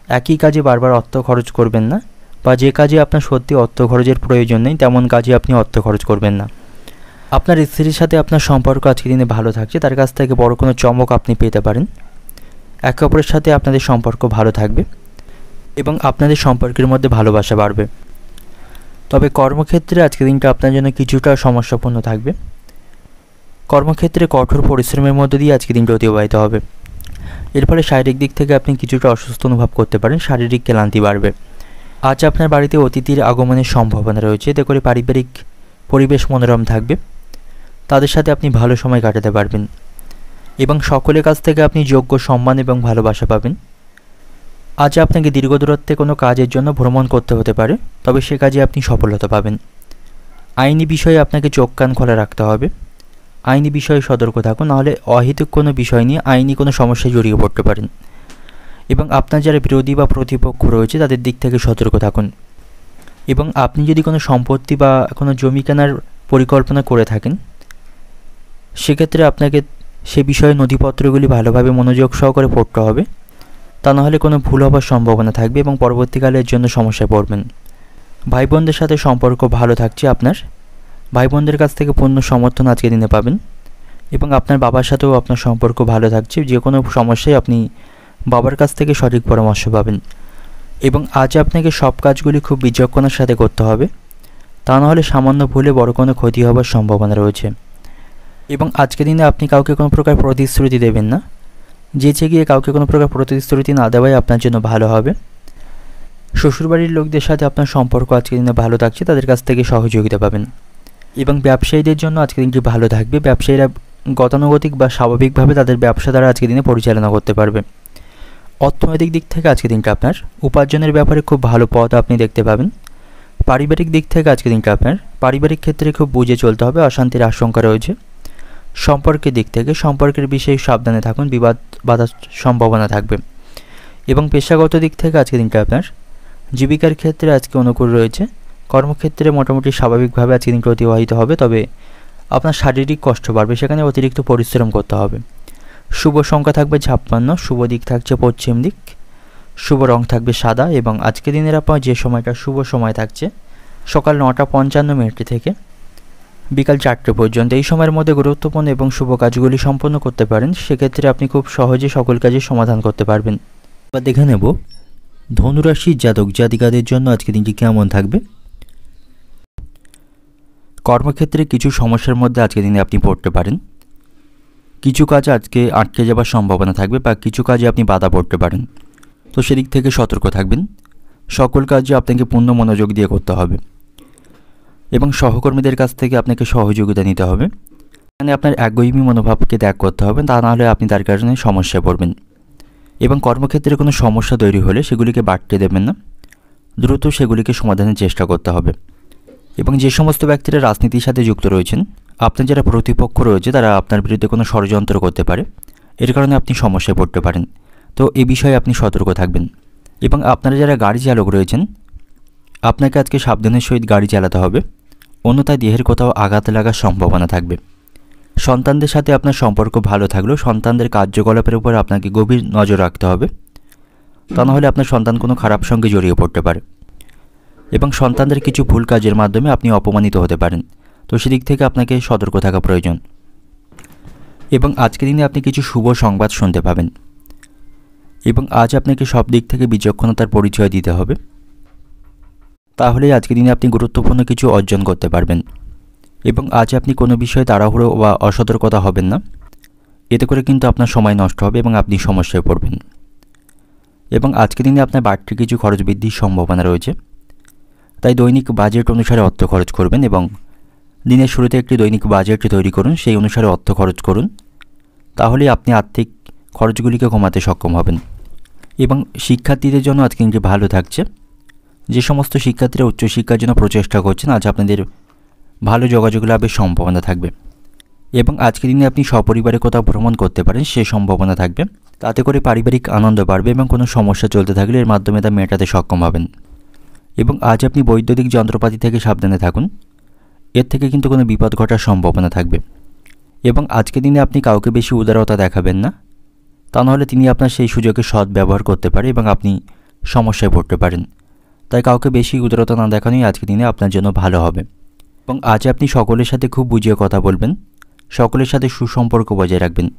একই কাজে বারবার অর্থ খরচ করবেন না, বা যে কাজে আপনার সত্যি অর্থ খরচের প্রয়োজন নেই তেমন কাজে আপনি অর্থ খরচ করবেন না। আপনার স্ত্রীর সাথে আপনার সম্পর্ক আজকে দিনে ভালো থাকছে, তার কাছ থেকে বড় কোনো চমক আপনি পেতে পারেন। একে অপরের সাথে আপনাদের সম্পর্ক ভালো থাকবে এবং আপনাদের সম্পর্কের মধ্যে ভালোবাসা বাড়বে। তবে কর্মক্ষেত্রে আজকে দিনটা আপনার জন্য কিছুটা সমস্যাপূর্ণ থাকবে। কর্মক্ষেত্রে কঠোর পরিশ্রমের মধ্য দিয়ে আজকে দিনটা অতিবাহিত হবে। এর ফলে শারীরিক দিক থেকে আপনি কিছুটা অসুস্থ অনুভব করতে পারেন, শারীরিক ক্লান্তি বাড়বে। আজ আপনার বাড়িতে অতিথির আগমনের সম্ভাবনা রয়েছে, এতে করে পারিবারিক পরিবেশ মনোরম থাকবে। তাদের সাথে আপনি ভালো সময় কাটাতে পারবেন এবং সকলের কাছ থেকে আপনি যোগ্য সম্মান এবং ভালোবাসা পাবেন। আজ আপনাকে দীর্ঘ দূরত্বে কোনো কাজের জন্য ভ্রমণ করতে হতে পারে, তবে সে কাজে আপনি সফলতা পাবেন। আইনি বিষয়ে আপনাকে চোখ কান খোলা রাখতে হবে। আইনি বিষয়ে সতর্ক থাকুন, নাহলে অহেতুক কোনো বিষয় নিয়ে আইনি কোনো সমস্যায় জড়িয়ে পড়তে পারেন। এবং আপনার যারা বিরোধী বা প্রতিপক্ষ রয়েছে তাদের দিক থেকে সতর্ক থাকুন। এবং আপনি যদি কোনো সম্পত্তি বা কোনো জমি কেনার পরিকল্পনা করে থাকেন, সেক্ষেত্রে আপনাকে সে বিষয়ে নথিপত্রগুলি ভালোভাবে মনোযোগ সহকারে পড়তে হবে। তা নাহলে কোনো ভুল হওয়ার সম্ভাবনা থাকবে এবং পরবর্তীকালের জন্য সমস্যায় পড়বেন। ভাই বোনদের সাথে সম্পর্ক ভালো থাকছে আপনার। ভাই বোনদের কাছ থেকে পূর্ণ সমর্থন আজকে দিনে পাবেন এবং আপনার বাবার সাথেও আপনার সম্পর্ক ভালো থাকছে। যে কোনো সমস্যায় আপনি বাবার কাছ থেকে সঠিক পরামর্শ পাবেন। এবং আজ আপনাকে সব কাজগুলি খুব বিচক্ষণতার সাথে করতে হবে, তা নাহলে সামান্য ভুলে বড় কোনো ক্ষতি হওয়ার সম্ভাবনা রয়েছে। এবং আজকের দিনে আপনি কাউকে কোনো প্রকার প্রতিশ্রুতি দেবেন না। যেচে গিয়ে কাউকে কোনো প্রকার প্রতিশ্রুতি না দেওয়াই আপনার জন্য ভালো হবে। শ্বশুরবাড়ির লোকদের সাথে আপনার সম্পর্ক আজকের দিনে ভালো থাকছে, তাদের কাছ থেকে সহযোগিতা পাবেন। এবং ব্যবসায়ীদের জন্য আজকের দিনটি ভালো থাকবে। ব্যবসায়ীরা গতানুগতিক বা স্বাভাবিকভাবে তাদের ব্যবসা দ্বারা আজকের দিনে পরিচালনা করতে পারবে। অর্থনৈতিক দিক থেকে আজকের দিনটা আপনার উপার্জনের ব্যাপারে খুব ভালো পথ আপনি দেখতে পাবেন। পারিবারিক দিক থেকে আজকের দিনটা আপনার পারিবারিক ক্ষেত্রে খুব বুঝে চলতে হবে, অশান্তির আশঙ্কা রয়েছে। সম্পর্কের দিক থেকে সম্পর্কের বিষয়ে সাবধানে থাকুন, বিবাদ বাধার সম্ভাবনা থাকবে। এবং পেশাগত দিক থেকে আজকের দিনটা আপনার জীবিকার ক্ষেত্রে আজকে অনুকূল রয়েছে। কর্মক্ষেত্রে মোটামুটি স্বাভাবিকভাবে আজকের দিনটা অতিবাহিত হবে, তবে আপনার শারীরিক কষ্ট বাড়বে, সেখানে অতিরিক্ত পরিশ্রম করতে হবে। শুভ সংখ্যা থাকবে 56, শুভ দিক থাকছে পশ্চিম দিক, শুভ রং থাকবে সাদা। এবং আজকে দিনের আপনার যে সময়টা শুভ সময় থাকছে সকাল 9টা 55 মিনিট থেকে বিকাল 4টে পর্যন্ত। এই সময়ের মধ্যে গুরুত্বপূর্ণ এবং শুভ কাজগুলি সম্পন্ন করতে পারেন। সেক্ষেত্রে আপনি খুব সহজে সকল কাজের সমাধান করতে পারবেন। এবার দেখে নেব ধনুরাশির জাতক জাতিকাদের জন্য আজকে দিনটি কেমন থাকবে। কর্মক্ষেত্রে কিছু সমস্যার মধ্যে আজকে দিনে আপনি পড়তে পারেন। কিছু কাজ আজকে আটকে যাওয়ার সম্ভাবনা থাকবে বা কিছু কাজে আপনি বাধা পড়তে পারেন, তো সেদিক থেকে সতর্ক থাকবেন। সকল কাজে আপনাকে পূর্ণ মনোযোগ দিয়ে করতে হবে এবং সহকর্মীদের কাছ থেকে আপনাকে সহযোগিতা নিতে হবে। মানে আপনার একগুঁয়েমি মনোভাবকে ত্যাগ করতে হবে, তা নাহলে আপনি তার কারণে সমস্যায় পড়বেন। এবং কর্মক্ষেত্রে কোনো সমস্যা তৈরি হলে সেগুলিকে বাড়তে দেবেন না, দ্রুত সেগুলিকে সমাধানের চেষ্টা করতে হবে। এবং যে সমস্ত ব্যক্তিরা রাজনীতির সাথে যুক্ত রয়েছেন, আপনার যারা প্রতিপক্ষ রয়েছে তারা আপনার বিরুদ্ধে কোনো ষড়যন্ত্র করতে পারে, এর কারণে আপনি সমস্যায় পড়তে পারেন, তো এই বিষয়ে আপনি সতর্ক থাকবেন। এবং আপনারা যারা গাড়ি চালক রয়েছেন, আপনাকে আজকে সাবধানের সহিত গাড়ি চালাতে হবে, অন্যথায় দেহের কোথাও আঘাত লাগার সম্ভাবনা থাকবে। সন্তানদের সাথে আপনার সম্পর্ক ভালো থাকলেও সন্তানদের কার্যকলাপের উপর আপনাকে গভীর নজর রাখতে হবে, তা নাহলে আপনার সন্তান কোনো খারাপ সঙ্গে জড়িয়ে পড়তে পারে এবং সন্তানদের কিছু ভুল কাজের মাধ্যমে আপনি অপমানিত হতে পারেন, তো সেদিক থেকে আপনাকে সতর্ক থাকা প্রয়োজন। এবং আজকের দিনে আপনি কিছু শুভ সংবাদ শুনতে পাবেন এবং আজ আপনাকে সব দিক থেকে বিচক্ষণতার পরিচয় দিতে হবে, তাহলে আজকের দিনে আপনি গুরুত্বপূর্ণ কিছু অর্জন করতে পারবেন। এবং আজ আপনি কোনো বিষয়ে তাড়াহুড়ো বা অসতর্কতা হবেন না, এতে করে কিন্তু আপনার সময় নষ্ট হবে এবং আপনি সমস্যায় পড়বেন। এবং আজকের দিনে আপনার বাড়তি কিছু খরচ বৃদ্ধির সম্ভাবনা রয়েছে, তাই দৈনিক বাজেট অনুসারে অর্থ খরচ করবেন এবং দিনের শুরুতে একটি দৈনিক বাজেট তৈরি করুন, সেই অনুসারে অর্থ খরচ করুন, তাহলেই আপনি আর্থিক খরচগুলিকে কমাতে সক্ষম হবেন। এবং শিক্ষার্থীদের জন্য আজকে দিনটি ভালো থাকছে। যে সমস্ত শিক্ষার্থীরা উচ্চশিক্ষার জন্য প্রচেষ্টা করছেন, আজ আপনাদের ভালো যোগাযোগ লাভের সম্ভাবনা থাকবে এবং আজকের দিনে আপনি সপরিবারে কোথাও ভ্রমণ করতে পারেন, সে সম্ভাবনা থাকবে। তাতে করে পারিবারিক আনন্দ বাড়বে এবং কোনো সমস্যা চলতে থাকলে এর মাধ্যমে তা মেটাতে সক্ষম হবেন। এবং আজ আপনি বৈদ্যুতিক যন্ত্রপাতি থেকে সাবধানে থাকুন, এর থেকে কিন্তু কোনো বিপদ ঘটার সম্ভাবনা থাকবে। এবং আজকের দিনে আপনি কাউকে বেশি উদারতা দেখাবেন না, তা নাহলে তিনি আপনার সেই সুযোগে সৎ ব্যবহার করতে পারে এবং আপনি সমস্যায় পড়তে পারেন। তাই কাউকে বেশি উদারতা না দেখানোই আজকের দিনে আপনার জন্য ভালো হবে। এবং আজ আপনি সকলের সাথে খুব বুঝিয়ে কথা বলবেন, সকলের সাথে সুসম্পর্ক বজায় রাখবেন,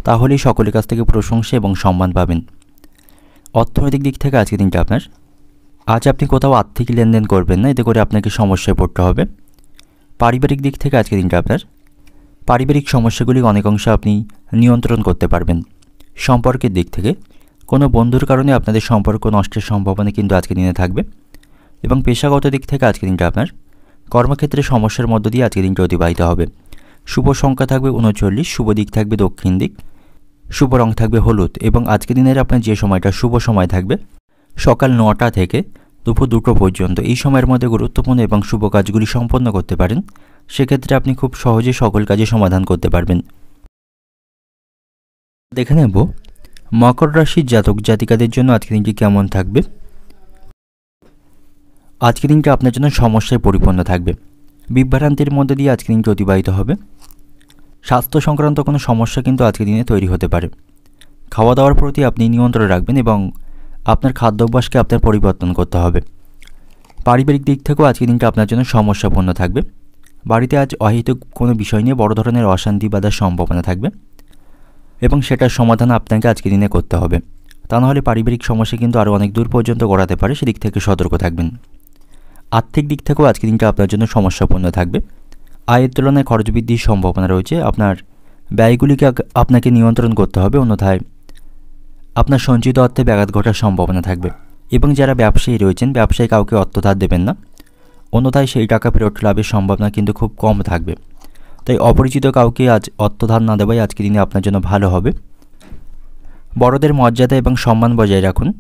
তাহলেই সকলের কাছ থেকে প্রশংসা এবং সম্মান পাবেন। অর্থনৈতিক দিক থেকে আজকের দিনটা আপনার, আজ আপনি কোথাও আর্থিক লেনদেন করবেন না, এতে করে আপনাকে সমস্যায় পড়তে হবে। পারিবারিক দিক থেকে আজকের দিনটা আপনার, পারিবারিক সমস্যাগুলি অনেকাংশে আপনি নিয়ন্ত্রণ করতে পারবেন। সম্পর্কের দিক থেকে কোনো বন্ধুর কারণে আপনাদের সম্পর্ক নষ্টের সম্ভাবনা কিন্তু আজকের দিনে থাকবে। এবং পেশাগত দিক থেকে আজকের দিনটা আপনার, কর্মক্ষেত্রে সমস্যার মধ্য দিয়ে আজকের দিনটা অতিবাহিত হবে। শুভ সংখ্যা থাকবে 39, শুভ দিক থাকবে দক্ষিণ দিক, শুভ রং থাকবে হলুদ। এবং আজকের দিনের আপনার যে সময়টা শুভ সময় থাকবে সকাল 9টা থেকে দুপুর 2টো পর্যন্ত, এই সময়ের মধ্যে গুরুত্বপূর্ণ এবং শুভ কাজগুলি সম্পন্ন করতে পারেন। সেক্ষেত্রে আপনি খুব সহজে সকল কাজে সমাধান করতে পারবেন। দেখে নেব মকর রাশির জাতক জাতিকাদের জন্য আজকের দিনটি কেমন থাকবে। আজকের দিনটা আপনার জন্য সমস্যায় পরিপূর্ণ থাকবে, বিভ্রান্তির মধ্যে দিয়ে আজকের দিনটি অতিবাহিত হবে। স্বাস্থ্য সংক্রান্ত কোনো সমস্যা কিন্তু আজকের দিনে তৈরি হতে পারে। খাওয়া দাওয়ার প্রতি আপনি নিয়ন্ত্রণ রাখবেন এবং আপনার খাদ্যাভ্যাসকে আপনার পরিবর্তন করতে হবে। পারিবারিক দিক থেকেও আজকের দিনটা আপনার জন্য সমস্যাপূর্ণ থাকবে। বাড়িতে আজ অহেতুক কোনো বিষয় নিয়ে বড় ধরনের অশান্তি বাঁধার সম্ভাবনা থাকবে এবং সেটার সমাধান আপনাকে আজকের দিনে করতে হবে, তা নাহলে পারিবারিক সমস্যা কিন্তু আরও অনেক দূর পর্যন্ত গড়াতে পারে, সেদিক থেকে সতর্ক থাকবেন। আর্থিক দিক থেকেও আজকের দিনটা আপনার জন্য সমস্যাপূর্ণ থাকবে। আয়ের তুলনায় খরচ বৃদ্ধির সম্ভাবনা রয়েছে। আপনার ব্যয়গুলিকে আপনাকে নিয়ন্ত্রণ করতে হবে, অন্যথায় আপনার সঞ্চিত অর্থে ব্যাঘাত ঘটার সম্ভাবনা থাকবে। এবং যারা ব্যবসায়ী রয়েছেন, ব্যবসায়ী কাউকে অর্থ ধার দেবেন না, অন্যথায় সেই টাকা ফেরত লাভের সম্ভাবনা কিন্তু খুব কম থাকবে। তাই অপরিচিত কাউকে আজ অর্থ ধার না দেওয়াই আজকের দিনে আপনার জন্য ভালো হবে। বড়দের মর্যাদা এবং সম্মান বজায় রাখুন,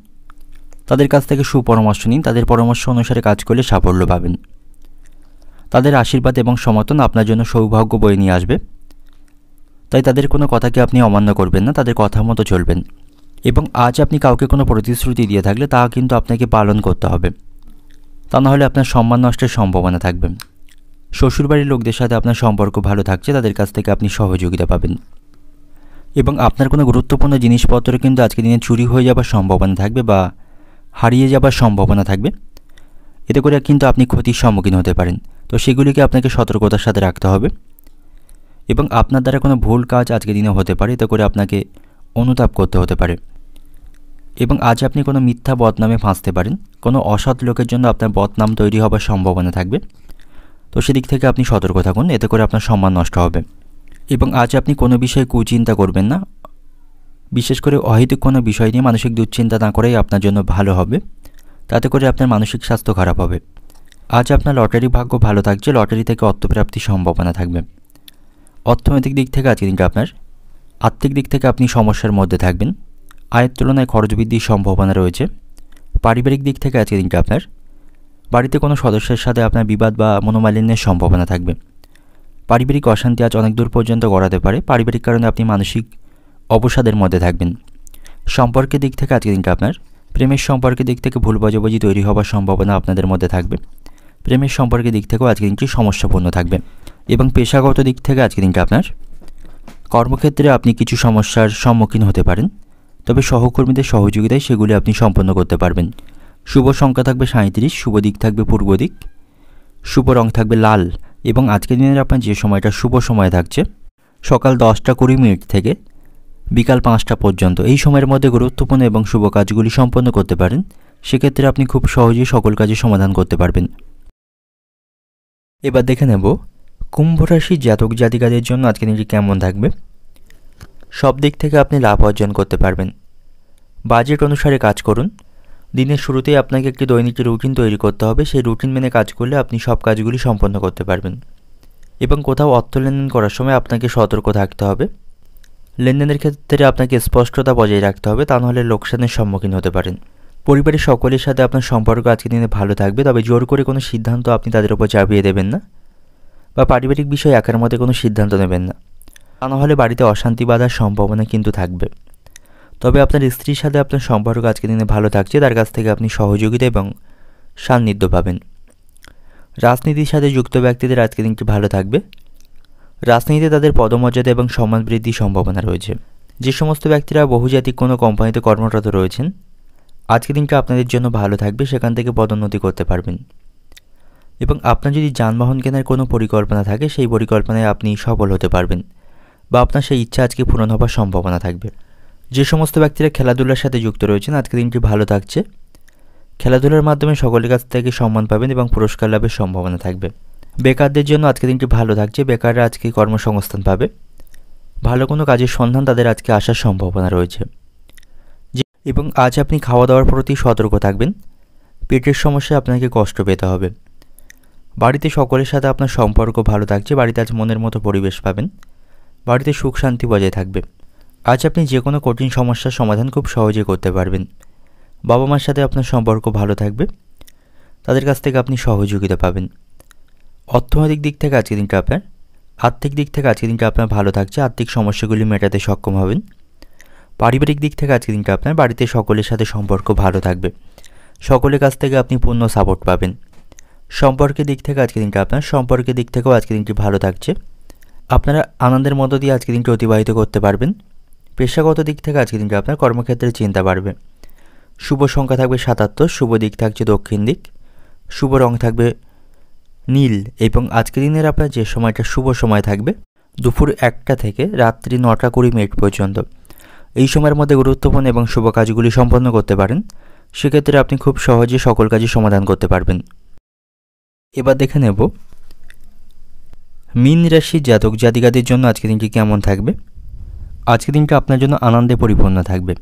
তাদের কাছ থেকে সুপরামর্শ নিন, তাদের পরামর্শ অনুসারে কাজ করলে সাফল্য পাবেন। তাদের আশীর্বাদ এবং সমর্থন আপনার জন্য সৌভাগ্য বয়ে নিয়ে আসবে, তাই তাদের কোনো কথাকে আপনি অমান্য করবেন না, তাদের কথা মতো চলবেন। এবং আজ আপনি কাউকে কোনো প্রতিশ্রুতি দিয়ে থাকলে তা কিন্তু আপনাকে পালন করতে হবে, তা নাহলে আপনার সম্মান নষ্টের সম্ভাবনা থাকবে। শ্বশুরবাড়ির লোকদের সাথে আপনার সম্পর্ক ভালো থাকছে, তাদের কাছ থেকে আপনি সহযোগিতা পাবেন। এবং আপনার কোনো গুরুত্বপূর্ণ জিনিসপত্র কিন্তু আজকের দিনে চুরি হয়ে যাবার সম্ভাবনা থাকবে বা হারিয়ে যাবার সম্ভাবনা থাকবে, এতে করে কিন্তু আপনি ক্ষতির সম্মুখীন হতে পারেন। তো সেগুলিকে আপনাকে সতর্কতার সাথে রাখতে হবে। এবং আপনার দ্বারা কোনো ভুল কাজ আজকের দিনে হতে পারে, এতে করে আপনাকে অনুতাপ করতে হতে পারে। এবং আজ আপনি কোনো মিথ্যা বদনামে ফাঁসতে পারেন, কোনো অসৎ লোকের জন্য আপনার বদনাম তৈরি হবার সম্ভাবনা থাকবে। তো সেদিক থেকে আপনি সতর্ক থাকুন, এতে করে আপনার সম্মান নষ্ট হবে। এবং আজ আপনি কোনো বিষয়ে কুচিন্তা করবেন না, বিশেষ করে অহেতুক কোনো বিষয় নিয়ে মানসিক দুশ্চিন্তা না করেই আপনার জন্য ভালো হবে, তাতে করে আপনার মানসিক স্বাস্থ্য খারাপ হবে। আজ আপনার লটারি ভাগ্য ভালো থাকছে, লটারি থেকে অর্থপ্রাপ্তির সম্ভাবনা থাকবে। অর্থনৈতিক দিক থেকে আজকের দিনটা আপনার, আর্থিক দিক থেকে আপনি সমস্যার মধ্যে থাকবেন, আয়ের তুলনায় খরচ বৃদ্ধির সম্ভাবনা রয়েছে। পারিবারিক দিক থেকে আজকের দিনটা আপনার, বাড়িতে কোনো সদস্যের সাথে আপনার বিবাদ বা মনোমালিন্যের সম্ভাবনা থাকবে। পারিবারিক অশান্তি আজ অনেক দূর পর্যন্ত গড়াতে পারে, পারিবারিক কারণে আপনি মানসিক অবসাদের মধ্যে থাকবেন। সম্পর্কের দিক থেকে আজকের দিনটা আপনার, প্রেমের সম্পর্কের দিক থেকে ভুল বোঝাবুঝি তৈরি হওয়ার সম্ভাবনা আপনাদের মধ্যে থাকবে। প্রেমের সম্পর্কের দিক থেকেও আজকের দিনটি সমস্যাপূর্ণ থাকবে। এবং পেশাগত দিক থেকে আজকের দিনটা আপনার, কর্মক্ষেত্রে আপনি কিছু সমস্যার সম্মুখীন হতে পারেন, তবে সহকর্মীদের সহযোগিতায় সেগুলি আপনি সম্পন্ন করতে পারবেন। শুভ সংখ্যা থাকবে 37, শুভ দিক থাকবে পূর্ব দিক, শুভ রং থাকবে লাল। এবং আজকের দিনের আপনার যে সময়টা শুভ সময় থাকছে সকাল 10টা 20 থেকে বিকাল 5টা পর্যন্ত, এই সময়ের মধ্যে গুরুত্বপূর্ণ এবং শুভ কাজগুলি সম্পন্ন করতে পারেন। সেক্ষেত্রে আপনি খুব সহজেই সকল কাজে সমাধান করতে পারবেন। এবার দেখে নেব কুম্ভ রাশির জাতক জাতিকাদের জন্য আজকে দিনটি কেমন থাকবে? সব দিক থেকে আপনি লাভ অর্জন করতে পারবেন। বাজেট অনুসারে কাজ করুন। দিনের শুরুতেই আপনাকে একটি দৈনিক রুটিন তৈরি করতে হবে। সেই রুটিন মেনে কাজ করলে আপনি সব কাজগুলি সম্পন্ন করতে পারবেন। এবং কোথাও অর্থ লেনদেন করার সময় আপনাকে সতর্ক থাকতে হবে। লেনদেনের ক্ষেত্রে আপনাকে স্পষ্টতা বজায় রাখতে হবে, তা নাহলে লোকসানের সম্মুখীন হতে পারেন। পরিবারের সকলের সাথে আপনার সম্পর্ক আজকে দিনে ভালো থাকবে, তবে জোর করে কোনো সিদ্ধান্ত আপনি তাদের উপর চাপিয়ে দেবেন না, বা পারিবারিক বিষয়ে একার মধ্যে কোনো সিদ্ধান্ত নেবেন না, তা নাহলে বাড়িতে অশান্তি বাঁধার সম্ভাবনা কিন্তু থাকবে। তবে আপনার স্ত্রীর সাথে আপনার সম্পর্ক আজকে দিনে ভালো থাকছে, তার কাছ থেকে আপনি সহযোগিতা এবং সান্নিধ্য পাবেন। রাজনীতির সাথে যুক্ত ব্যক্তিদের আজকে দিনটি ভালো থাকবে। রাজনীতিতে তাদের পদমর্যাদা এবং সম্মান বৃদ্ধির সম্ভাবনা রয়েছে। যে সমস্ত ব্যক্তিরা বহুজাতিক কোনো কোম্পানিতে কর্মরত রয়েছেন, আজকে দিনটা আপনাদের জন্য ভালো থাকবে, সেখান থেকে পদোন্নতি করতে পারবেন। এবং আপনার যদি যানবাহন কেনার কোনো পরিকল্পনা থাকে, সেই পরিকল্পনায় আপনি সফল হতে পারবেন, বা আপনার সেই ইচ্ছা আজকে পূরণ হবার সম্ভাবনা থাকবে। যে সমস্ত ব্যক্তিরা খেলাধুলার সাথে যুক্ত রয়েছেন, আজকে দিনটি ভালো থাকছে। খেলাধুলার মাধ্যমে সকলের কাছ থেকে সম্মান পাবেন এবং পুরস্কার লাভের সম্ভাবনা থাকবে। বেকারদের জন্য আজকে দিনটি ভালো থাকছে। বেকাররা আজকে কর্মসংস্থান পাবে। ভালো কোনো কাজের সন্ধান তাদের আজকে আসার সম্ভাবনা রয়েছে। এবং আজ আপনি খাওয়া দাওয়ার প্রতি সতর্ক থাকবেন। পেটের সমস্যায় আপনাকে কষ্ট পেতে হবে। বাড়িতে সকলের সাথে আপনার সম্পর্ক ভালো থাকছে। বাড়িতে আজ মনের মতো পরিবেশ পাবেন। বাড়িতে সুখ শান্তি বজায় থাকবে। আজ আপনি যে কোনো কঠিন সমস্যার সমাধান খুব সহজে করতে পারবেন। বাবা মার সাথে আপনার সম্পর্ক ভালো থাকবে। তাদের কাছ থেকে আপনি সহযোগিতা পাবেন। অর্থনৈতিক দিক থেকে আজকের দিনটা আপনার, আর্থিক দিক থেকে আজকের দিনটা আপনার ভালো থাকছে। আর্থিক সমস্যাগুলি মেটাতে সক্ষম হবেন। পারিবারিক দিক থেকে আজকের দিনটা আপনার, বাড়িতে সকলের সাথে সম্পর্ক ভালো থাকবে। সকলের কাছ থেকে আপনি পূর্ণ সাপোর্ট পাবেন। সম্পর্কের দিক থেকে আজকের দিনটা আপনার, সম্পর্কের দিক থেকেও আজকের দিনটি ভালো থাকছে। আপনারা আনন্দের মধ্য দিয়ে আজকের দিনটি অতিবাহিত করতে পারবেন। পেশাগত দিক থেকে আজকের দিনটি আপনার কর্মক্ষেত্রে চিন্তা বাড়বে। শুভ সংখ্যা থাকবে 77, শুভ দিক থাকছে দক্ষিণ দিক, শুভ রং থাকবে নীল। এবং আজকের দিনের আপনার যে সময়টা শুভ সময় থাকবে দুপুর 1টা থেকে রাত্রি 9:20 পর্যন্ত। এই সময়ের মধ্যে গুরুত্বপূর্ণ এবং শুভ কাজগুলি সম্পন্ন করতে পারেন। সেক্ষেত্রে আপনি খুব সহজে সকল কাজই সমাধান করতে পারবেন। এবার দেখে নেব মীন রাশির জাতক জাতিকাদের জন্য আজকের দিনটি কেমন থাকবে। আজকের দিনটা আপনার জন্য আনন্দে পরিপূর্ণ থাকবে।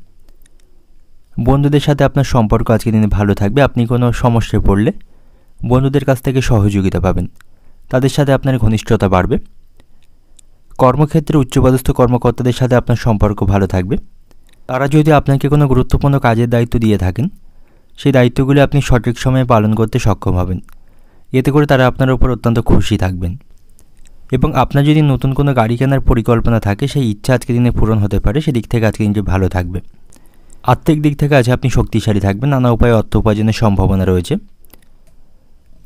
বন্ধুদের সাথে আপনার সম্পর্ক আজকের দিনে ভালো থাকবে। আপনি কোনো সমস্যায় পড়লে বন্ধুদের কাছ থেকে সহযোগিতা পাবেন। তাদের সাথে আপনার ঘনিষ্ঠতা বাড়বে। কর্মক্ষেত্রে উচ্চপদস্থ কর্মকর্তাদের সাথে আপনার সম্পর্ক ভালো থাকবে। তারা যদি আপনাকে কোনো গুরুত্বপূর্ণ কাজের দায়িত্ব দিয়ে থাকেন, সেই দায়িত্বগুলি আপনি সঠিক সময়ে পালন করতে সক্ষম হবেন। এতে করে তারা আপনার উপর অত্যন্ত খুশি থাকবেন। এবং আপনার যদি নতুন কোনো গাড়ি কেনার পরিকল্পনা থাকে, সেই ইচ্ছা আজকের দিনে পূরণ হতে পারে। সেদিক থেকে আজকে দিনটি ভালো থাকবে। আর্থিক দিক থেকে আজ আপনি শক্তিশালী থাকবেন। নানা উপায়ে অর্থ উপার্জনের সম্ভাবনা রয়েছে।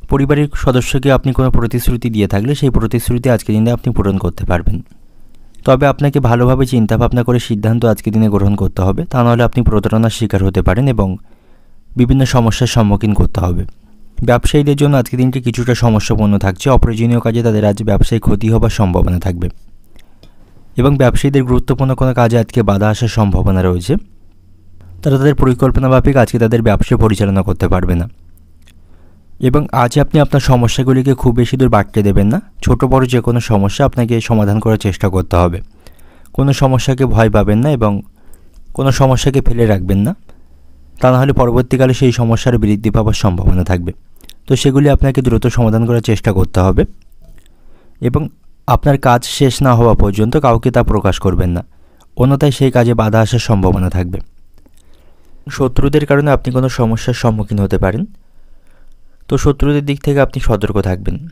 পরিবারের সদস্যকে আপনি কোনো প্রতিশ্রুতি দিয়ে থাকলে, সেই প্রতিশ্রুতি আজকের দিনে আপনি পূরণ করতে পারবেন। তবে আপনাকে ভালোভাবে চিন্তাভাবনা করে সিদ্ধান্ত আজকের দিনে গ্রহণ করতে হবে, তা নাহলে আপনি প্রতারণার শিকার হতে পারেন এবং বিভিন্ন সমস্যার সম্মুখীন করতে হবে। ব্যবসায়ীদের জন্য আজকের দিনটি কিছুটা সমস্যাপূর্ণ থাকছে। অপ্রয়োজনীয় কাজে তাদের আজ ব্যবসায় ক্ষতি হবার সম্ভাবনা থাকবে। এবং ব্যবসায়ীদের গুরুত্বপূর্ণ কোনো কাজে আজকে বাধা আসার সম্ভাবনা রয়েছে। তারা তাদের পরিকল্পনা মাফিক আজকে তাদের ব্যবসা পরিচালনা করতে পারবে না। এবং আজ আপনি আপনার সমস্যাগুলিকে খুব বেশি দূর বাড়তে দেবেন না। ছোট বড় যে কোনো সমস্যা আপনাকে সমাধান করার চেষ্টা করতে হবে। কোনো সমস্যাকে ভয় পাবেন না এবং কোনো সমস্যাকে ফেলে রাখবেন না, তা নাহলে পরবর্তীকালে সেই সমস্যার বৃদ্ধি পাওয়ার সম্ভাবনা থাকবে। তো সেগুলি আপনাকে দ্রুত সমাধান করার চেষ্টা করতে হবে। এবং আপনার কাজ শেষ না হওয়া পর্যন্ত কাউকে তা প্রকাশ করবেন না, অন্যথায় সেই কাজে বাধা আসার সম্ভাবনা থাকবে। শত্রুদের কারণে আপনি কোনো সমস্যার সম্মুখীন হতে পারেন। তো শত্রুদের দিক থেকে আপনি সতর্ক থাকবেন।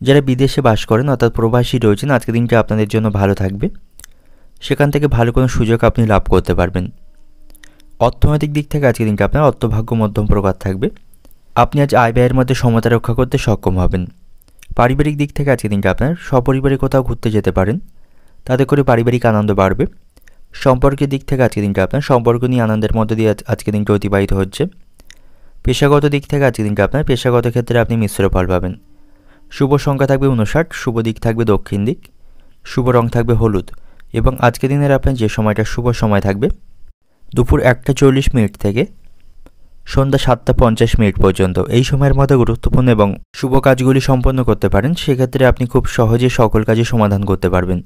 যারা বিদেশে বাস করেন অর্থাৎ প্রবাসী রয়েছেন, আজকের দিনটা আপনাদের জন্য ভালো থাকবে। সেখান থেকে ভালো কোনো সুযোগ আপনি লাভ করতে পারবেন। অর্থনৈতিক দিক থেকে আজকের দিনটা আপনার অর্থভাগ্য মধ্যম প্রকার থাকবে। আপনি আজ আয় ব্যয়ের মধ্যে সমতা রক্ষা করতে সক্ষম হবেন। পারিবারিক দিক থেকে আজকের দিনটা আপনার সপরিবারে কোথাও ঘুরতে যেতে পারেন, তাতে করে পারিবারিক আনন্দ বাড়বে। সম্পর্কের দিক থেকে আজকের দিনটা আপনার সম্পর্ক নিয়ে আনন্দের মধ্য দিয়ে আজকের দিনটা অতিবাহিত হচ্ছে। পেশাগত দিক থেকে আজকের দিনটা আপনার পেশাগত ক্ষেত্রে আপনি মিশ্র ফল পাবেন। শুভ সংখ্যা থাকবে 59, শুভ দিক থাকবে দক্ষিণ দিক, শুভ রং থাকবে হলুদ। এবং আজকের দিনের আপনার যে সময়টা শুভ সময় থাকবে দুপুর 1টা 40 থেকে সন্ধ্যা 7:50 পর্যন্ত। এই সময়ের মধ্যে গুরুত্বপূর্ণ এবং শুভ কাজগুলি সম্পন্ন করতে পারেন। সেক্ষেত্রে আপনি খুব সহজে সকল কাজে সমাধান করতে পারবেন।